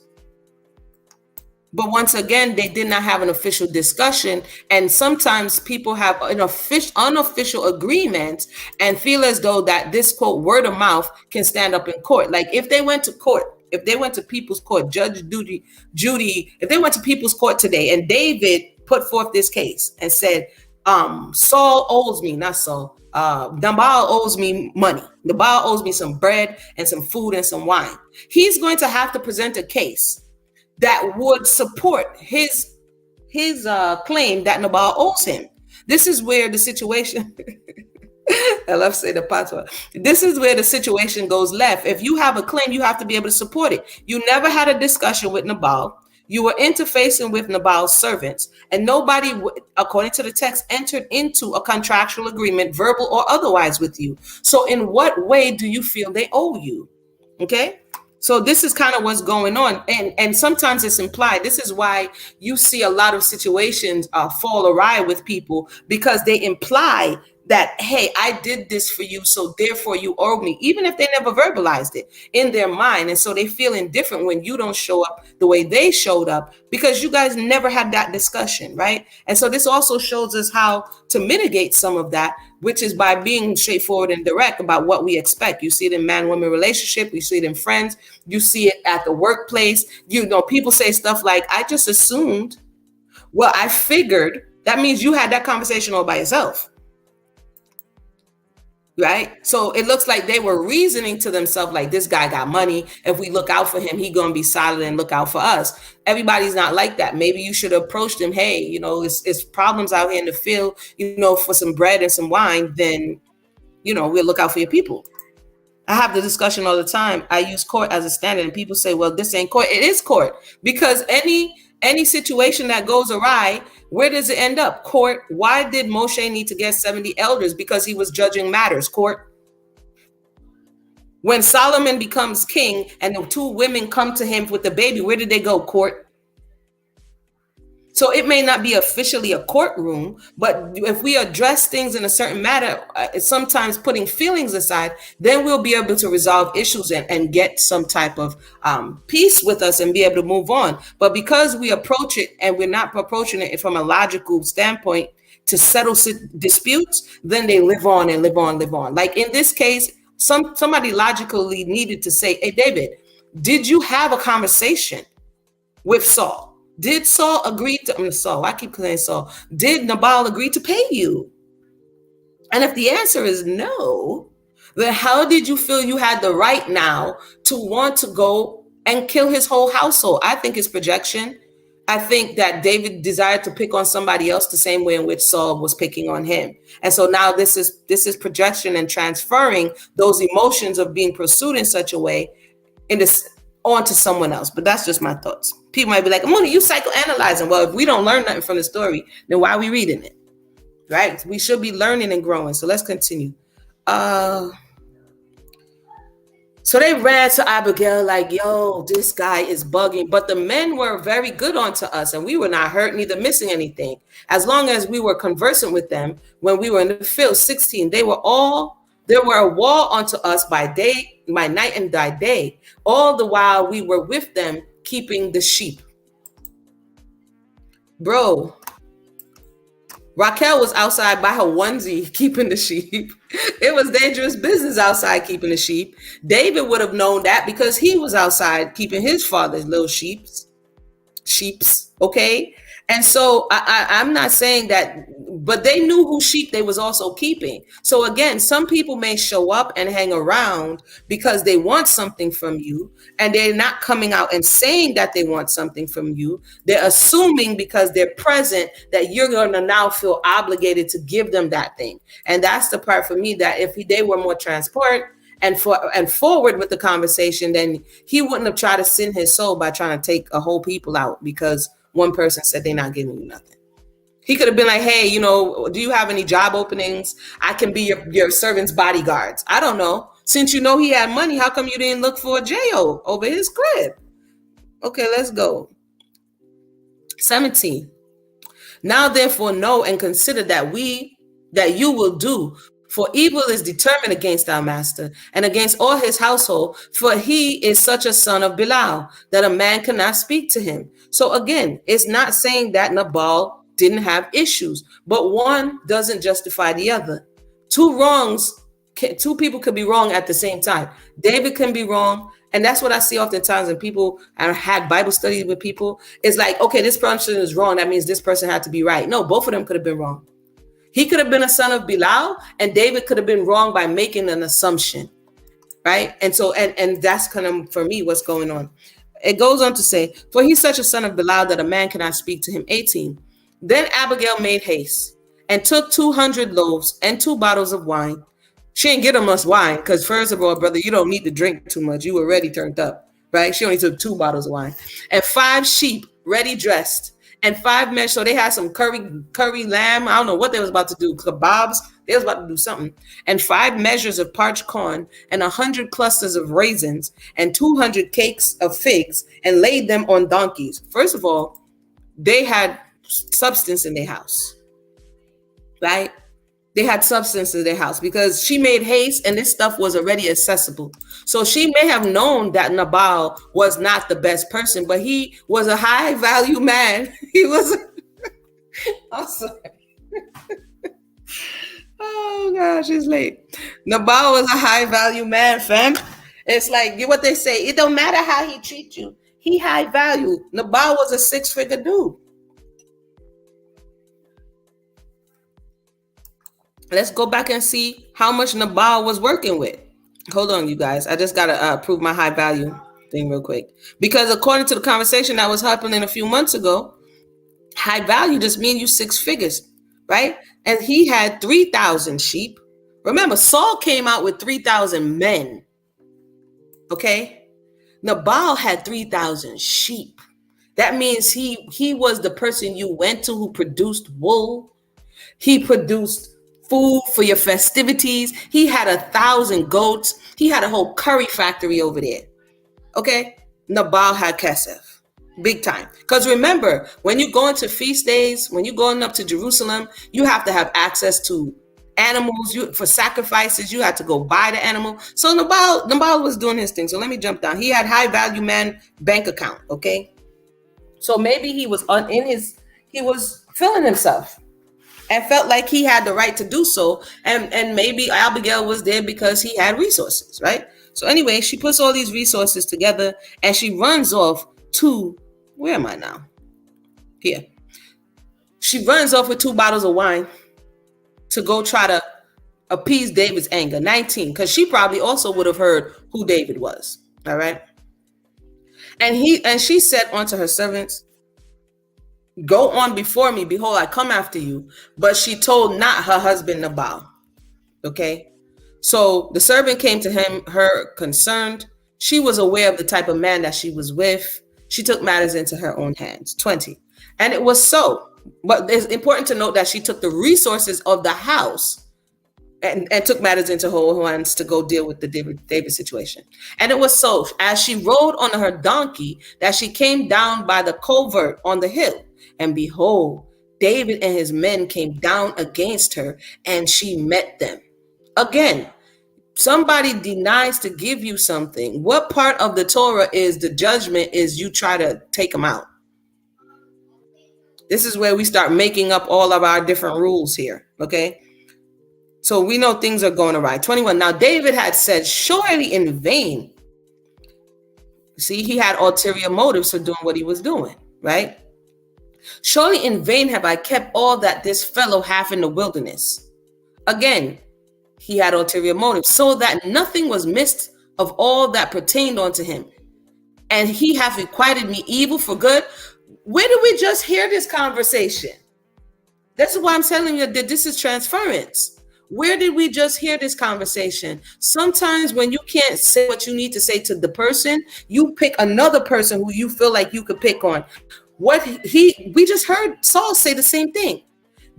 But once again, they did not have an official discussion. And sometimes people have an unofficial agreement and feel as though that this, quote, word of mouth can stand up in court. Like if they went to court, if they went to people's court, Judge Judy, if they went to people's court today and David put forth this case and said, Saul owes me, not Saul, Nabal owes me money. Nabal owes me some bread and some food and some wine. He's going to have to present a case that would support his claim that Nabal owes him. This is where the situation, I love saying the patois. This is where the situation goes left. If you have a claim, you have to be able to support it. You never had a discussion with Nabal. You were interfacing with Nabal's servants, and nobody, according to the text, entered into a contractual agreement, verbal or otherwise, with you. So in what way do you feel they owe you? Okay? So this is kind of what's going on. And sometimes it's implied. This is why you see a lot of situations fall awry with people, because they imply that, hey, I did this for you, so therefore you owe me, even if they never verbalized it in their mind. And so they feel indifferent when you don't show up the way they showed up, because you guys never had that discussion, right? And so this also shows us how to mitigate some of that, which is by being straightforward and direct about what we expect. You see it in man-woman relationship. You see it in friends. You see it at the workplace. People say stuff like, I just assumed. Well, I figured. That means you had that conversation all by yourself. right? So it looks like they were reasoning to themselves like, this guy got money. If we look out for him, he gonna be solid and look out for us. Everybody's not like that. Maybe you should approach them. Hey, it's problems out here in the field. For some bread and some wine, then we'll look out for your people. I have the discussion all the time. I use court as a standard, and people say, well, this ain't court. It is court, because any situation that goes awry, where does it end up? Court. Why did Moshe need to get 70 elders? Because he was judging matters. Court. When Solomon becomes king and the two women come to him with the baby, where did they go? Court. So it may not be officially a courtroom, but if we address things in a certain matter, sometimes putting feelings aside, then we'll be able to resolve issues and get some type of peace with us and be able to move on. But because we approach it and we're not approaching it from a logical standpoint to settle disputes, then they live on and live on, live on. Like in this case, somebody logically needed to say, hey, David, did you have a conversation with Saul? Did Saul agree to Saul? I keep saying Saul. Did Nabal agree to pay you? And if the answer is no, then how did you feel you had the right now to want to go and kill his whole household? I think it's projection. I think that David desired to pick on somebody else the same way in which Saul was picking on him. And so now this is projection and transferring those emotions of being pursued in such a way onto someone else. But that's just my thoughts. People might be like, Amuna, you psychoanalyzing. Well, if we don't learn nothing from the story, then why are we reading it? Right? We should be learning and growing. So let's continue. So they ran to Abigail like, yo, this guy is bugging. But the men were very good unto us, and we were not hurt, neither missing anything. As long as we were conversant with them when we were in the field. 16, there were a wall unto us by night and by day, all the while we were with them keeping the sheep. Bro, Raquel was outside by her onesie keeping the sheep. It was dangerous business outside keeping the sheep. David would have known that because he was outside keeping his father's little sheeps, okay? And so I'm not saying that, but they knew who sheep they was also keeping. So again, some people may show up and hang around because they want something from you, and they're not coming out and saying that they want something from you. They're assuming because they're present that you're going to now feel obligated to give them that thing. And that's the part for me that if they were more transparent and forward with the conversation, then he wouldn't have tried to sin his soul by trying to take a whole people out because one person said they're not giving you nothing. He could have been like, hey, do you have any job openings? I can be your servant's bodyguards. I don't know. Since you know he had money, how come you didn't look for a J.O. over his crib? Okay, let's go. 17. Now therefore know and consider that you will do, for evil is determined against our master and against all his household, for he is such a son of Belial that a man cannot speak to him. So again, it's not saying that Nabal didn't have issues, but one doesn't justify the other. Two people could be wrong at the same time. David can be wrong. And that's what I see oftentimes when people had Bible studies with people. It's like, okay, this person is wrong. That means this person had to be right. No, both of them could have been wrong. He could have been a son of Belial, and David could have been wrong by making an assumption, right? And so, and that's kind of, for me, what's going on. It goes on to say, for he's such a son of Belial that a man cannot speak to him. 18. Then Abigail made haste and took 200 loaves and 2 bottles of wine. She didn't get him much wine because, first of all, brother, you don't need to drink too much. You were already turned up, right? She only took 2 bottles of wine. And 5 sheep ready dressed. And 5 measures, so they had some curry lamb. I don't know what they was about to do. Kebabs. They was about to do something. And 5 measures of parched corn and 100 clusters of raisins and 200 cakes of figs and laid them on donkeys. First of all, they had substance in their house, right? They had substance in their house because she made haste and this stuff was already accessible. So she may have known that Nabal was not the best person, but he was a high value man. He was, I'm sorry. Oh gosh, it's late. Nabal was a high value man, fam. It's like what they say. It don't matter how he treats you. He high value. Nabal was a 6-figure dude. Let's go back and see how much Nabal was working with. Hold on, you guys. I just gotta prove my high value thing real quick, because according to the conversation that was happening a few months ago, high value just means you six figures, right? And he had 3,000 sheep. Remember, Saul came out with 3,000 men. Okay, Nabal had 3,000 sheep. That means he was the person you went to who produced wool. He produced food for your festivities. He had 1,000 goats. He had a whole curry factory over there. Okay, Nabal had kesef, big time. Because remember, when you go into feast days, when you're going up to Jerusalem, you have to have access to animals. For sacrifices, you had to go buy the animal. So Nabal was doing his thing. So let me jump down. He had high value man bank account. Okay, so maybe he was he was feeling himself and felt like he had the right to do so. And maybe Abigail was there because he had resources, right? So anyway, she puts all these resources together and she runs off to, where am I now? Here. She runs off with 2 bottles of wine to go try to appease David's anger. 19, because she probably also would have heard who David was. All right. And she said unto her servants, go on before me, behold, I come after you. But she told not her husband Nabal. Okay. So the servant came to her concerned. She was aware of the type of man that she was with. She took matters into her own hands. 20. And it was so. But it's important to note that she took the resources of the house and took matters into her own hands to go deal with the David situation. And it was so, as she rode on her donkey, that she came down by the covert on the hill. And behold, David and his men came down against her, and she met them. Again, somebody denies to give you something. What part of the Torah is the judgment is you try to take them out? This is where we start making up all of our different rules here, okay? So we know things are going awry. 21. Now David had said, surely in vain. See, he had ulterior motives for doing what he was doing, right? Surely in vain have I kept all that this fellow hath in the wilderness. Again, he had ulterior motives, so that nothing was missed of all that pertained unto him. And he hath requited me evil for good. Where did we just hear this conversation? This is why I'm telling you that this is transference. Where did we just hear this conversation? Sometimes when you can't say what you need to say to the person, you pick another person who you feel like you could pick on. We just heard Saul say the same thing.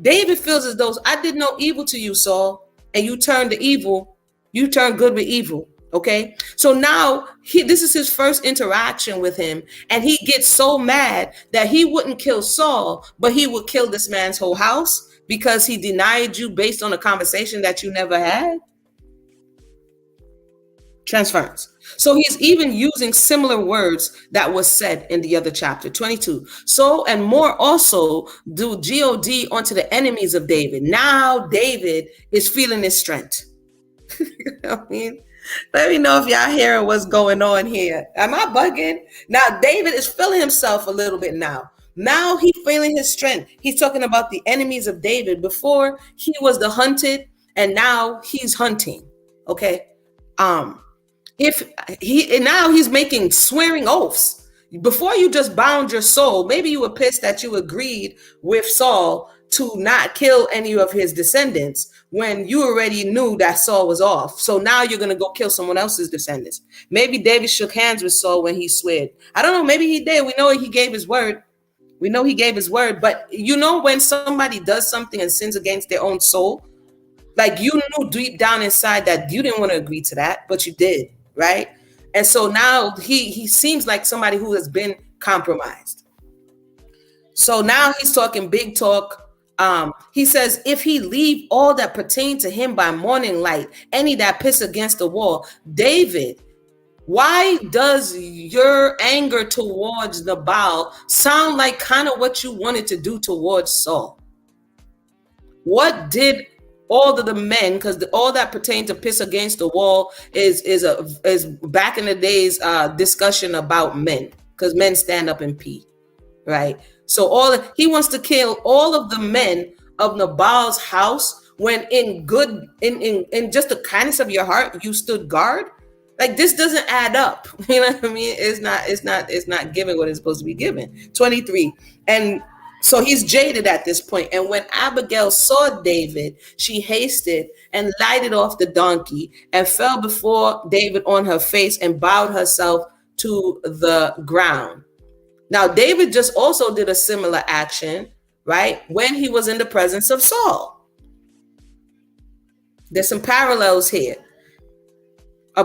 David feels as though I did no evil to you, Saul, and you turned good with evil. Okay, so now this is his first interaction with him, and he gets so mad that he wouldn't kill Saul, but he would kill this man's whole house because he denied you based on a conversation that you never had. Transference. So he's even using similar words that was said in the other chapter. 22. So and more also do God unto the enemies of David. Now David is feeling his strength. You know what I mean? Let me know if y'all hearing what's going on here. Am I bugging? Now David is feeling himself a little bit now. Now he's feeling his strength. He's talking about the enemies of David. Before he was the hunted, and now he's hunting. Okay. Now he's making swearing oaths. Before you just bound your soul, maybe you were pissed that you agreed with Saul to not kill any of his descendants when you already knew that Saul was off. So now you're going to go kill someone else's descendants. Maybe David shook hands with Saul when he swore. I don't know. Maybe he did. We know he gave his word. But you know, when somebody does something and sins against their own soul, like you knew deep down inside that you didn't want to agree to that, but you did, right? And so now he seems like somebody who has been compromised. So now he's talking big talk. He says, if he leave all that pertain to him by morning light, any that piss against the wall. David, why does your anger towards Nabal sound like kind of what you wanted to do towards Saul? What did all of the men, because all that pertained to piss against the wall is back in the days discussion about men, because men stand up and pee, right? So he wants to kill all of the men of Nabal's house when in good in just the kindness of your heart you stood guard. Like, this doesn't add up. You know what I mean? It's not giving what it's supposed to be given. 23. And so he's jaded at this point. And when Abigail saw David, she hasted and lighted off the donkey and fell before David on her face and bowed herself to the ground. Now, David just also did a similar action, right? When he was in the presence of Saul. There's some parallels here. To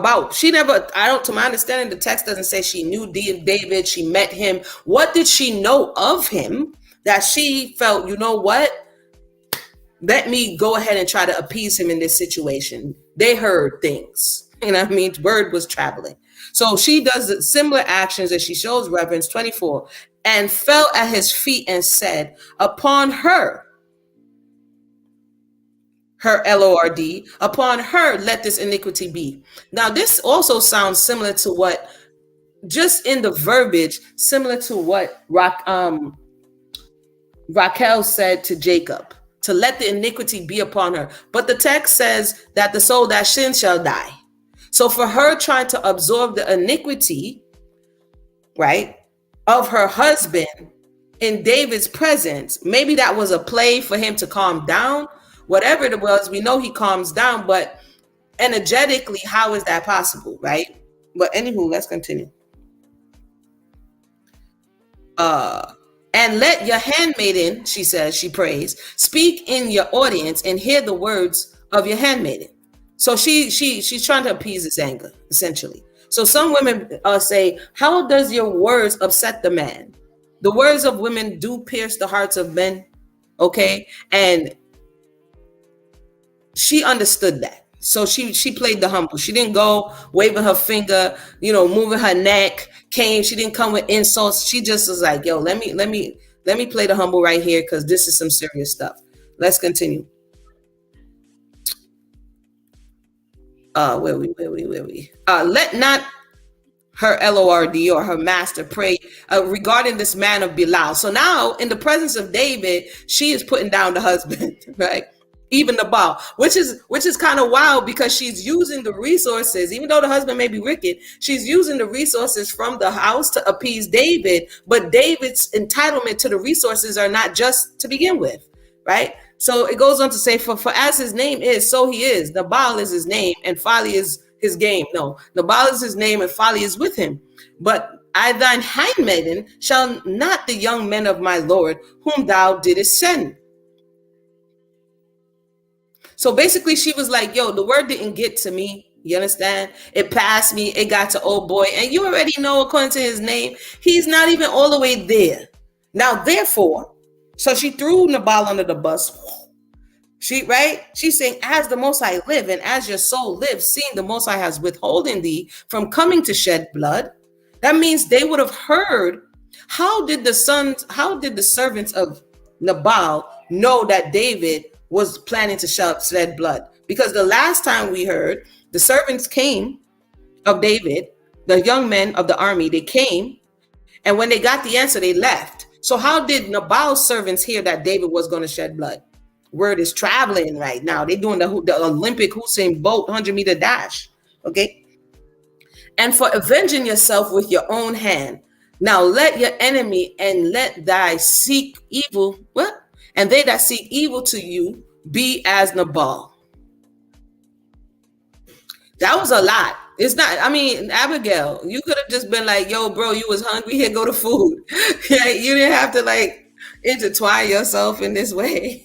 my understanding, the text doesn't say she knew David, she met him. What did she know of him that she felt, you know what? Let me go ahead and try to appease him in this situation. They heard things. You know what I mean? Word was traveling. So she does similar actions as she shows reverence. 24. And fell at his feet and said, upon her, Lord, upon her let this iniquity be. Now, this also sounds similar to what, just in the verbiage, similar to what Raquel said to Jacob, to let the iniquity be upon her. But the text says that the soul that sins shall die. So for her trying to absorb the iniquity, right, of her husband in David's presence, maybe that was a play for him to calm down. Whatever it was, we know he calms down, but energetically, how is that possible, right? But anywho, let's continue. And let your handmaiden, she says, she prays, speak in your audience and hear the words of your handmaiden. So she's trying to appease his anger, essentially. So some women say, how does your words upset the man? The words of women do pierce the hearts of men, okay? And she understood that. So she played the humble. She didn't go waving her finger, moving her neck, came. She didn't come with insults. She just was like, yo, let me play the humble right here, because this is some serious stuff. Let's continue. Where we? Let not her Lord or her master pray regarding this man of Belial. So now, in the presence of David, she is putting down the husband, right? Even the Baal, which is kind of wild, because she's using the resources, even though the husband may be wicked, she's using the resources from the house to appease David, but David's entitlement to the resources are not just to begin with, right? So it goes on to say, for as his name is, so he is. Nabal is his name, and folly is his game. No, Nabal is his name, and folly is with him. But I, thine handmaiden, shall not the young men of my Lord, whom thou didst send. So basically, she was like, yo, the word didn't get to me. You understand? It passed me. It got to old boy. And you already know, according to his name, he's not even all the way there. Now, therefore, so she threw Nabal under the bus. She's saying, as the Most High live and as your soul lives, seeing the Most High has withholden thee from coming to shed blood. That means they would have heard. How did the servants of Nabal know that David was planning to shed blood? Because the last time we heard, the servants came of David, the young men of the army, they came, and when they got the answer, they left. So how did Nabal's servants hear that David was going to shed blood? Word is traveling right now. They're doing the Olympic Usain Bolt 100-meter dash, okay? And for avenging yourself with your own hand. Now let your enemy and let thy seek evil, what? And they that seek evil to you be as Nabal. That was a lot. It's not, Abigail, you could have just been like, yo, bro, you was hungry, here, go to food. You didn't have to intertwine yourself in this way.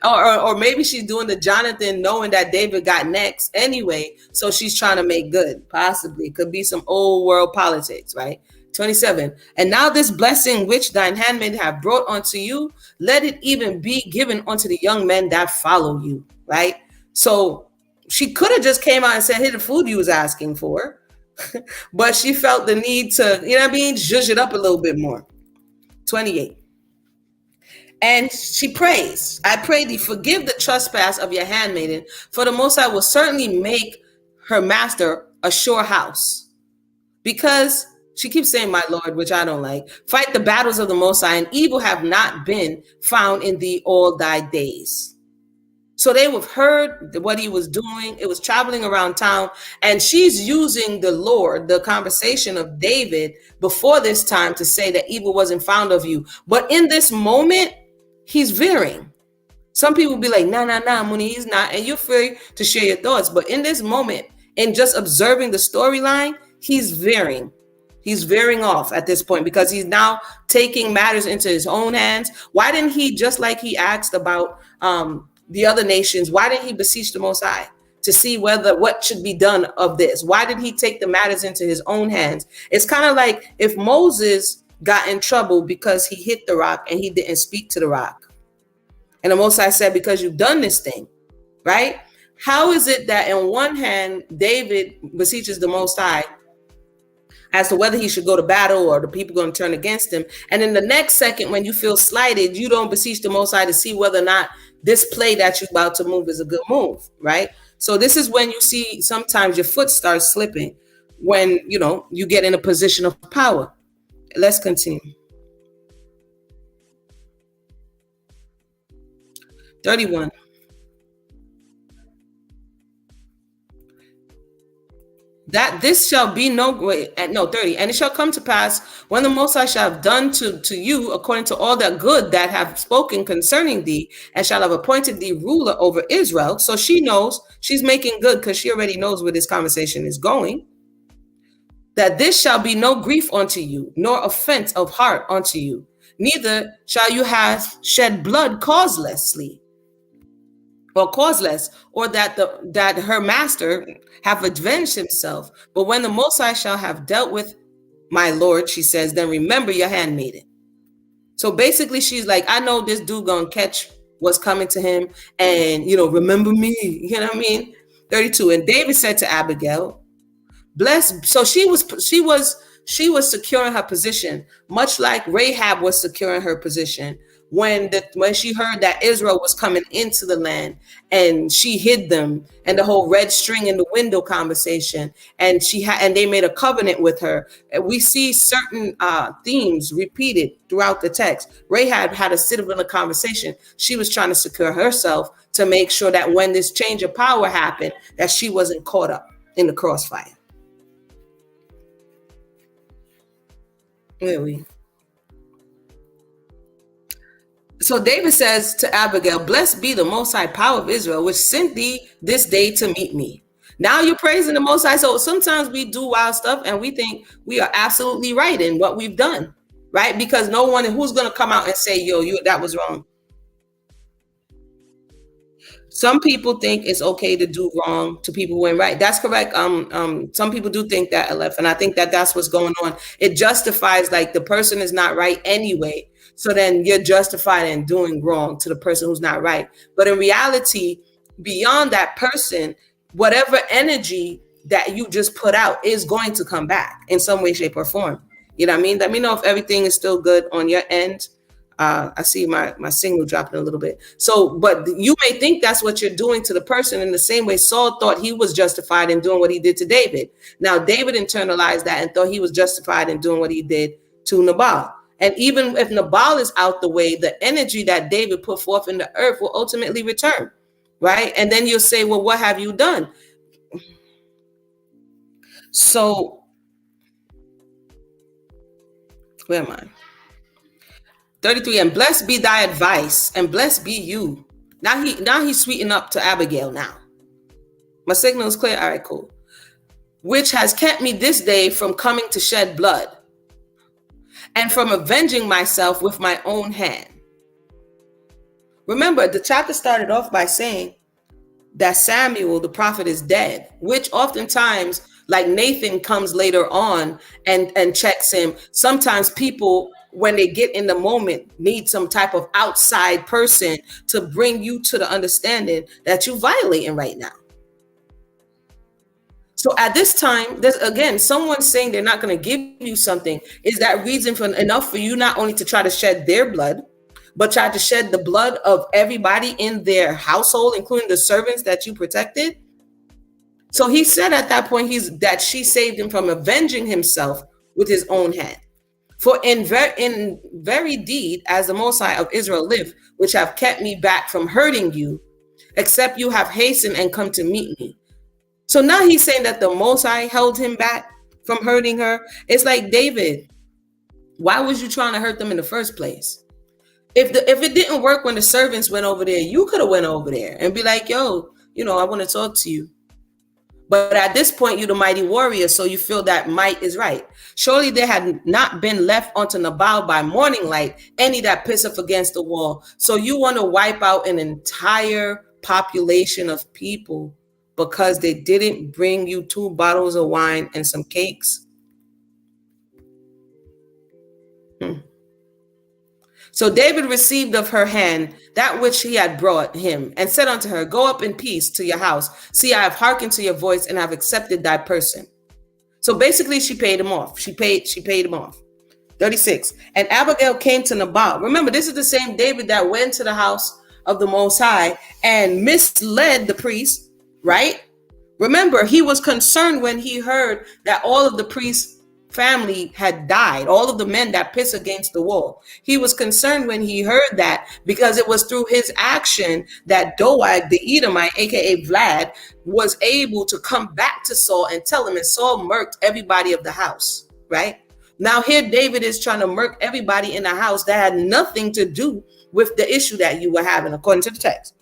or maybe she's doing the Jonathan, knowing that David got next anyway, so she's trying to make good. Possibly could be some old world politics, right? 27. And now this blessing which thine handmaid have brought unto you, let it even be given unto the young men that follow you, right? So she could have just came out and said, hey, the food you was asking for. But she felt the need to, zhuzh it up a little bit more. 28. And she prays, I pray thee, forgive the trespass of your handmaiden, for the Most High will certainly make her master a sure house. Because she keeps saying, my Lord, which I don't like. Fight the battles of the Most High, and evil have not been found in thee all thy days. So they would have heard what he was doing. It was traveling around town. And she's using the Lord, the conversation of David before this time to say that evil wasn't found of you. But in this moment, he's veering. Some people be like, nah, Muni, he's not. And you're free to share your thoughts. But in this moment, in just observing the storyline, he's veering. He's veering off at this point because he's now taking matters into his own hands. Why didn't he, just like he asked about the other nations, why didn't he beseech the Most High to see what should be done of this? Why did he take the matters into his own hands? It's kind of like if Moses got in trouble because he hit the rock and he didn't speak to the rock. And the Most High said, because you've done this thing, right? How is it that in one hand, David beseeches the Most High as to whether he should go to battle or the people going to turn against him? And in the next second, when you feel slighted, you don't beseech the Most High to see whether or not this play that you're about to move is a good move, right? So this is when you see sometimes your foot starts slipping when, you get in a position of power. Let's continue. 31. That this shall be 30. And it shall come to pass when the Most High shall have done to you according to all that good that have spoken concerning thee, and shall have appointed thee ruler over Israel. So she knows she's making good because she already knows where this conversation is going. That this shall be no grief unto you, nor offense of heart unto you. Neither shall you have shed blood causelessly. Or causeless, or that her master have avenged himself. But when the Most High shall have dealt with my Lord, she says, then remember your handmaiden. So basically, she's like, I know this dude gonna catch what's coming to him, and remember me. You know what I mean? 32. And David said to Abigail, bless. So she was securing her position, much like Rahab was securing her position. When she heard that Israel was coming into the land, and she hid them, and the whole red string in the window conversation, and they made a covenant with her. We see certain themes repeated throughout the text. Rahab had a sit in a conversation. She was trying to secure herself to make sure that when this change of power happened, that she wasn't caught up in the crossfire. Where are we? So David says to Abigail, blessed be the Most High power of Israel, which sent thee this day to meet me. Now you're praising the Most High. So sometimes we do wild stuff and we think we are absolutely right in what we've done, right? Because no one who's going to come out and say, that was wrong. Some people think it's okay to do wrong to people who ain't right. That's correct. Some people do think that, Aleph, and I think that that's what's going on. It justifies like the person is not right anyway. So then you're justified in doing wrong to the person who's not right. But in reality, beyond that person, whatever energy that you just put out is going to come back in some way, shape, or form. You know what I mean? Let me know if everything is still good on your end. I see my signal dropping a little bit. So, but you may think that's what you're doing to the person in the same way Saul thought he was justified in doing what he did to David. Now, David internalized that and thought he was justified in doing what he did to Nabal. And even if Nabal is out the way, the energy that David put forth in the earth will ultimately return, right? And then you'll say, well, what have you done? So, where am I? 33, and blessed be thy advice, and blessed be you. Now he's sweetening up to Abigail now. My signal is clear. All right, cool. Which has kept me this day from coming to shed blood, and from avenging myself with my own hand. Remember, the chapter started off by saying that Samuel, the prophet, is dead, which oftentimes, like Nathan comes later on and checks him. Sometimes people, when they get in the moment, need some type of outside person to bring you to the understanding that you're violating right now. So at this time, there's again, someone saying they're not going to give you something. Is that reason enough for you not only to try to shed their blood, but try to shed the blood of everybody in their household, including the servants that you protected? So he said at that point that she saved him from avenging himself with his own hand. For in very deed, as the Most High of Israel live, which have kept me back from hurting you, except you have hastened and come to meet me. So now he's saying that the Most High held him back from hurting her. It's like, David, why was you trying to hurt them in the first place? If it didn't work when the servants went over there, you could have went over there and be like, yo, I want to talk to you. But at this point, you're the mighty warrior, so you feel that might is right. Surely there had not been left unto Nabal by morning light any that pisseth against the wall. So you want to wipe out an entire population of people because they didn't bring you 2 bottles of wine and some cakes? So David received of her hand that which he had brought him, and said unto her, Go up in peace to your house. See, I have hearkened to your voice, and have accepted thy person. So basically, she paid him off. She paid him off. 36. And Abigail came to Nabal. Remember, this is the same David that went to the house of the Most High and misled the priest, right? Remember, he was concerned when he heard that all of the priests' family had died, all of the men that pissed against the wall. He was concerned when he heard that, because it was through his action that Doeg, the Edomite, aka Vlad, was able to come back to Saul and tell him, and Saul murked everybody of the house, right? Now here David is trying to murk everybody in the house that had nothing to do with the issue that you were having, according to the text.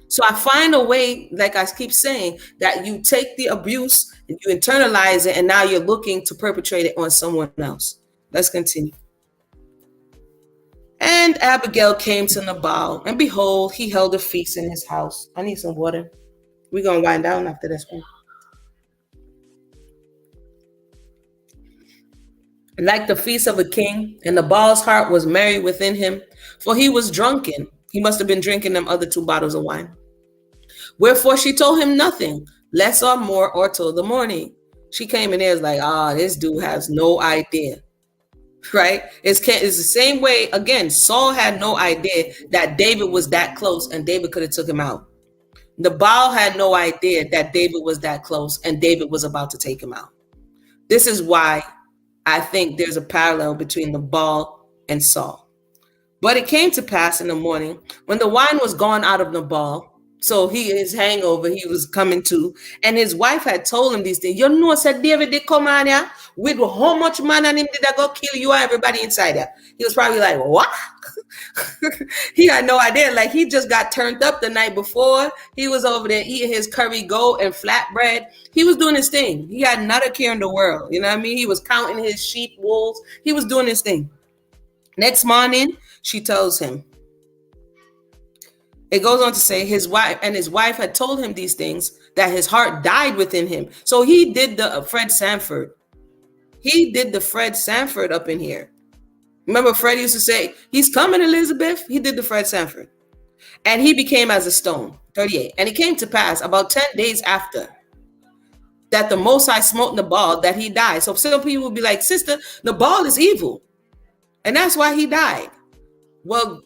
So I find a way, like I keep saying, that you take the abuse and you internalize it, and now you're looking to perpetrate it on someone else. Let's continue. And Abigail came to Nabal, and behold, he held a feast in his house. I need some water. We're going to wind down after this one. Like the feast of a king, and Nabal's heart was merry within him, for he was drunken. He must have been drinking them other 2 bottles of wine. Wherefore she told him nothing, less or more, or till the morning. She came in there, was like, this dude has no idea, right? It's the same way, again, Saul had no idea that David was that close, and David could have took him out. Nabal had no idea that David was that close, and David was about to take him out. This is why I think there's a parallel between Nabal and Saul. But it came to pass in the morning, when the wine was gone out of Nabal, so his hangover, he was coming to, and his wife had told him these things. Said David did come on here with how much man and him did I go kill you and everybody inside there? He was probably like, what? He had no idea. Like, he just got turned up the night before. He was over there eating his curry goat and flatbread. He was doing his thing. He had not a care in the world. You know what I mean? He was counting his sheep, wolves. He was doing his thing. Next morning, she tells him. It goes on to say his wife had told him these things, that his heart died within him. So he did the Fred Sanford. He did the Fred Sanford up in here. Remember, Fred used to say, he's coming, Elizabeth. He did the Fred Sanford. And he became as a stone. 38. And it came to pass about 10 days after that the Most High smote Nabal, that he died. So some people would be like, sister, Nabal is evil, and that's why he died. Well,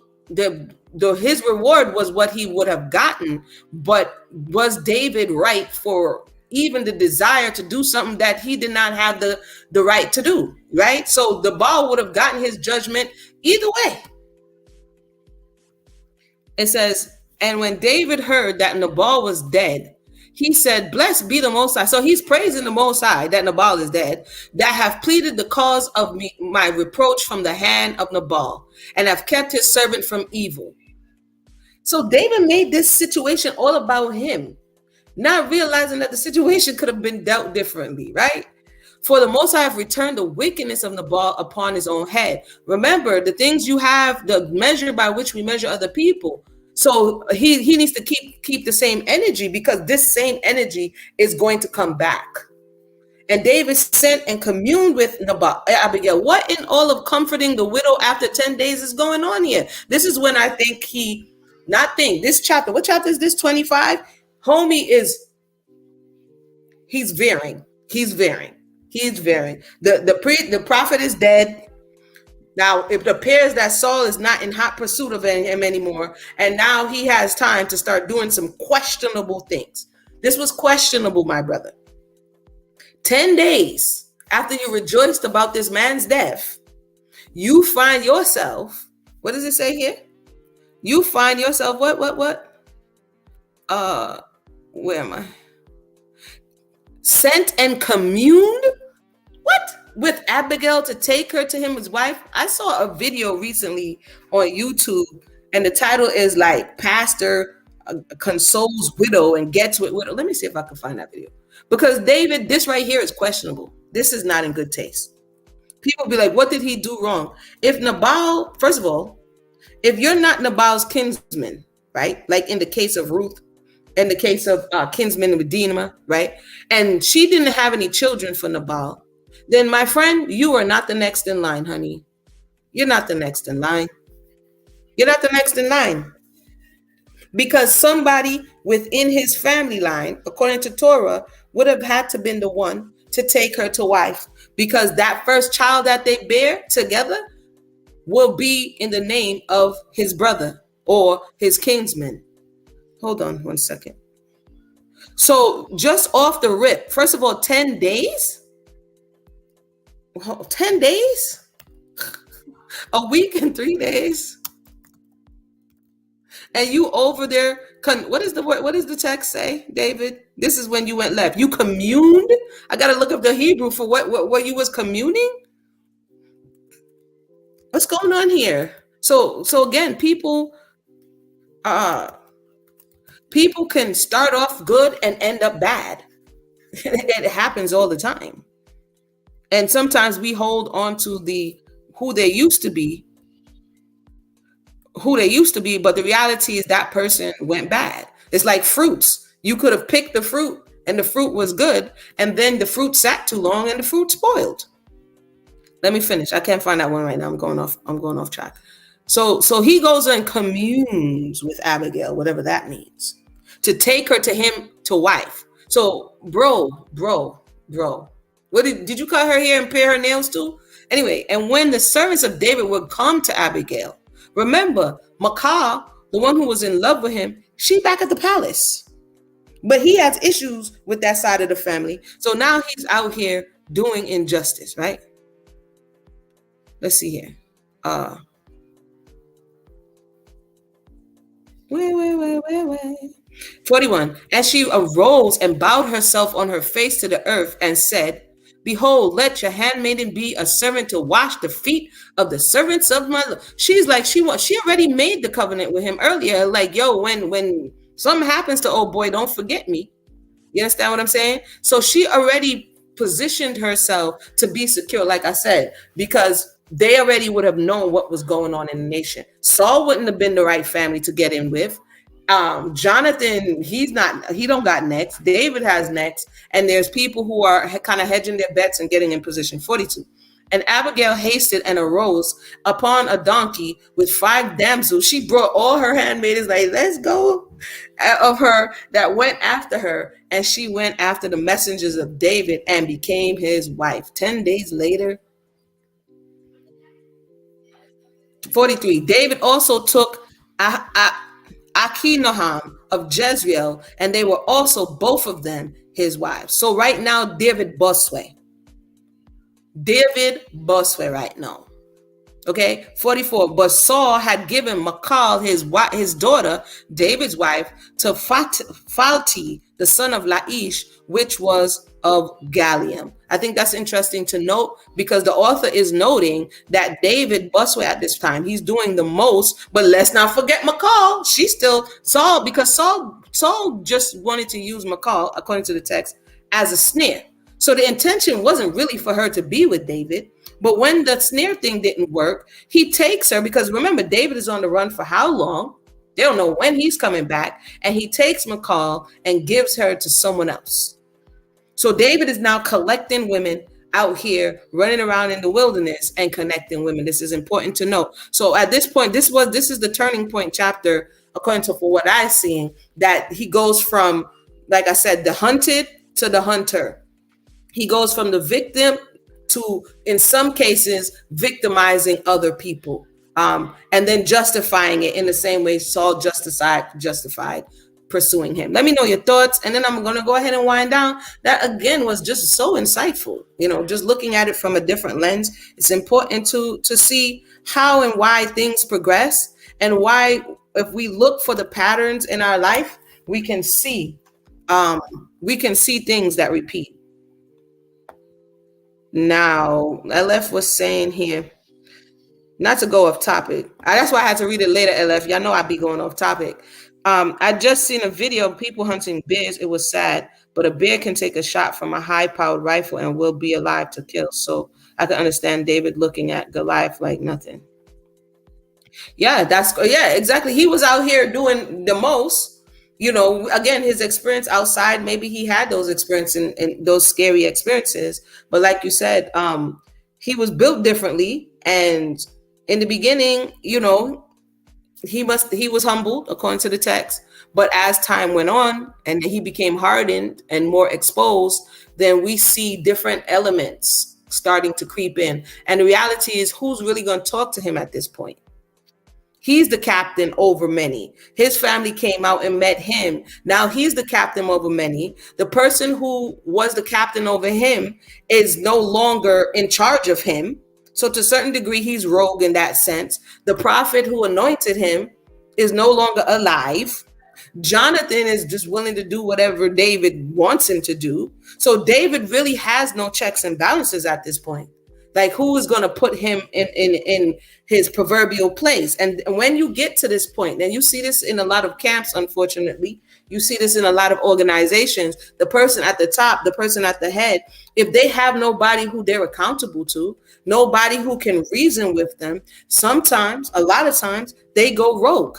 his reward was what he would have gotten, but was David right for even the desire to do something that he did not have the right to do, right? So Nabal would have gotten his judgment either way. It says, and when David heard that Nabal was dead, he said, blessed be the Most High. So he's praising the Most High that Nabal is dead, that have pleaded the cause of me, my reproach from the hand of Nabal, and have kept his servant from evil. So David made this situation all about him, not realizing that the situation could have been dealt differently, right? For the Most High have returned the wickedness of Nabal upon his own head. Remember, the things you have, the measure by which we measure other people. So he needs to keep the same energy, because this same energy is going to come back. And David sent and communed with Abigail. What in all of comforting the widow after 10 days is going on here? This is when I think this chapter, what chapter is this? 25? Homie he's veering. The prophet is dead. Now, it appears that Saul is not in hot pursuit of him anymore, and now he has time to start doing some questionable things. This was questionable, my brother. 10 days after you rejoiced about this man's death, you find yourself, what does it say here? You find yourself, what? uh where am I? Sent and communed what with Abigail to take her to him as wife. I saw a video recently on YouTube, and the title is like Pastor consoles widow and gets with widow. Let me see if I can find that video, because David, this right here is questionable. This is not in good taste. People be like, what did he do wrong? If Nabal, first of all, if you're not Nabal's kinsman, right? Like in the case of Ruth, in the case of kinsman and Redeemer, right? And she didn't have any children for Nabal, then my friend, you are not the next in line, honey. You're not the next in line. You're not the next in line. Because somebody within his family line, according to Torah, would have had to been the one to take her to wife. Because that first child that they bear together will be in the name of his brother or his kinsman. Hold on 1 second. So just off the rip, first of all, 10 days? 10 days? A week and 3 days? And you over there, what is the word? What does the text say, David? This is when you went left. You communed? I got to look up the Hebrew for what you was communing? What's going on here? So again, people can start off good and end up bad. It happens all the time. And sometimes we hold on to who they used to be, but the reality is that person went bad. It's like fruits. You could have picked the fruit and the fruit was good, and then the fruit sat too long and the fruit spoiled. Let me finish. I can't find that one right now. I'm going off track. So he goes and communes with Abigail, whatever that means, to take her to him to wife. So bro, what did you cut her hair and pare her nails too? Anyway, and when the servants of David would come to Abigail, remember, Michal, the one who was in love with him, she back at the palace. But he has issues with that side of the family. So now he's out here doing injustice, right? Let's see here. Wait. 41. And she arose and bowed herself on her face to the earth and said, behold, let your handmaiden be a servant to wash the feet of the servants of my Lord. She's like, she already made the covenant with him earlier. Like, yo, when something happens to old boy, don't forget me. You understand what I'm saying? So she already positioned herself to be secure, like I said, because they already would have known what was going on in the nation. Saul wouldn't have been the right family to get in with. Jonathan, he don't got next. David has next. And there's people who are kind of hedging their bets and getting in position. 42. And Abigail hasted and arose upon a donkey with 5 damsels. She brought all her handmaidens, like, let's go, of her that went after her. And she went after the messengers of David and became his wife. 10 days later. 43. David also took Achinoam of Jezreel, and they were also both of them his wives. So right now, David Boswe right now. Okay, 44. But Saul had given Michal, his daughter, David's wife, to Phalti, the son of Laish, which was of Galium. I think that's interesting to note, because the author is noting that David Boswe at this time, he's doing the most, but let's not forget Michal. She's still Saul, because Saul just wanted to use Michal, according to the text, as a snare. So the intention wasn't really for her to be with David. But when the snare thing didn't work, he takes her, because remember, David is on the run for how long? They don't know when he's coming back. And he takes Michal and gives her to someone else. So David is now collecting women out here, running around in the wilderness and connecting women. This is important to know. So at this point, this is the turning point chapter, according to for what I've seen, that he goes from, like I said, the hunted to the hunter. He goes from the victim to, in some cases, victimizing other people, and then justifying it in the same way Saul justified pursuing him. Let me know your thoughts, and then I'm going to go ahead and wind down. That again was just so insightful. Just looking at it from a different lens. It's important to see how and why things progress, and why, if we look for the patterns in our life, we can see um we can see things that repeat. Now, LF was saying here, not to go off topic. That's why I had to read it later, LF. Y'all know I'd be going off topic. I just seen a video of people hunting bears. It was sad, but a bear can take a shot from a high-powered rifle and will be alive to kill. So I can understand David looking at Goliath like nothing. Yeah, yeah, exactly. He was out here doing the most. Again, his experience outside, maybe he had those experiences and those scary experiences. But like you said, he was built differently. And in the beginning, he was humbled according to the text. But as time went on and he became hardened and more exposed, then we see different elements starting to creep in. And the reality is, who's really going to talk to him at this point? He's the captain over many. His family came out and met him. Now he's the captain over many. The person who was the captain over him is no longer in charge of him. So to a certain degree, he's rogue in that sense. The prophet who anointed him is no longer alive. Jonathan is just willing to do whatever David wants him to do. So David really has no checks and balances at this point. Like, who is going to put him in his proverbial place? And when you get to this point, and you see this in a lot of camps, unfortunately, you see this in a lot of organizations, the person at the top, the person at the head, if they have nobody who they're accountable to, nobody who can reason with them, sometimes, a lot of times, they go rogue.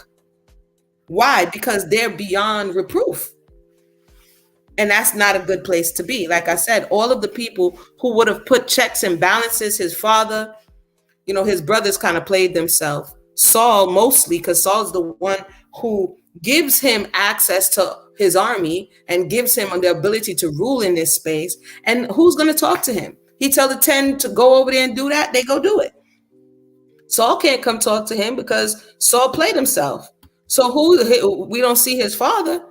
Why? Because they're beyond reproof. And that's not a good place to be. Like I said, all of the people who would have put checks and balances, his father, his brothers kind of played themselves. Saul mostly, because Saul's the one who gives him access to his army and gives him the ability to rule in this space. And who's going to talk to him? He tell the 10 to go over there and do that. They go do it. Saul can't come talk to him because Saul played himself. So we don't see his father.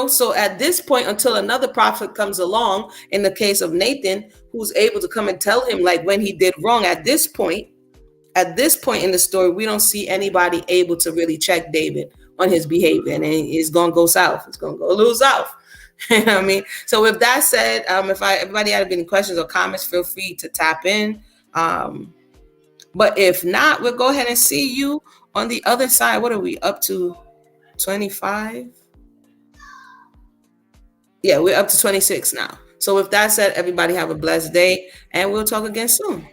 So at this point, until another prophet comes along, in the case of Nathan, who's able to come and tell him like when he did wrong, at this point in the story, we don't see anybody able to really check David on his behavior, and it's going to go south. It's going to go a little south. You know what I mean? So with that said, if everybody had any questions or comments, feel free to tap in. But if not, we'll go ahead and see you on the other side. What are we up to? 25? Yeah, we're up to 26 now. So with that said, everybody have a blessed day, and we'll talk again soon.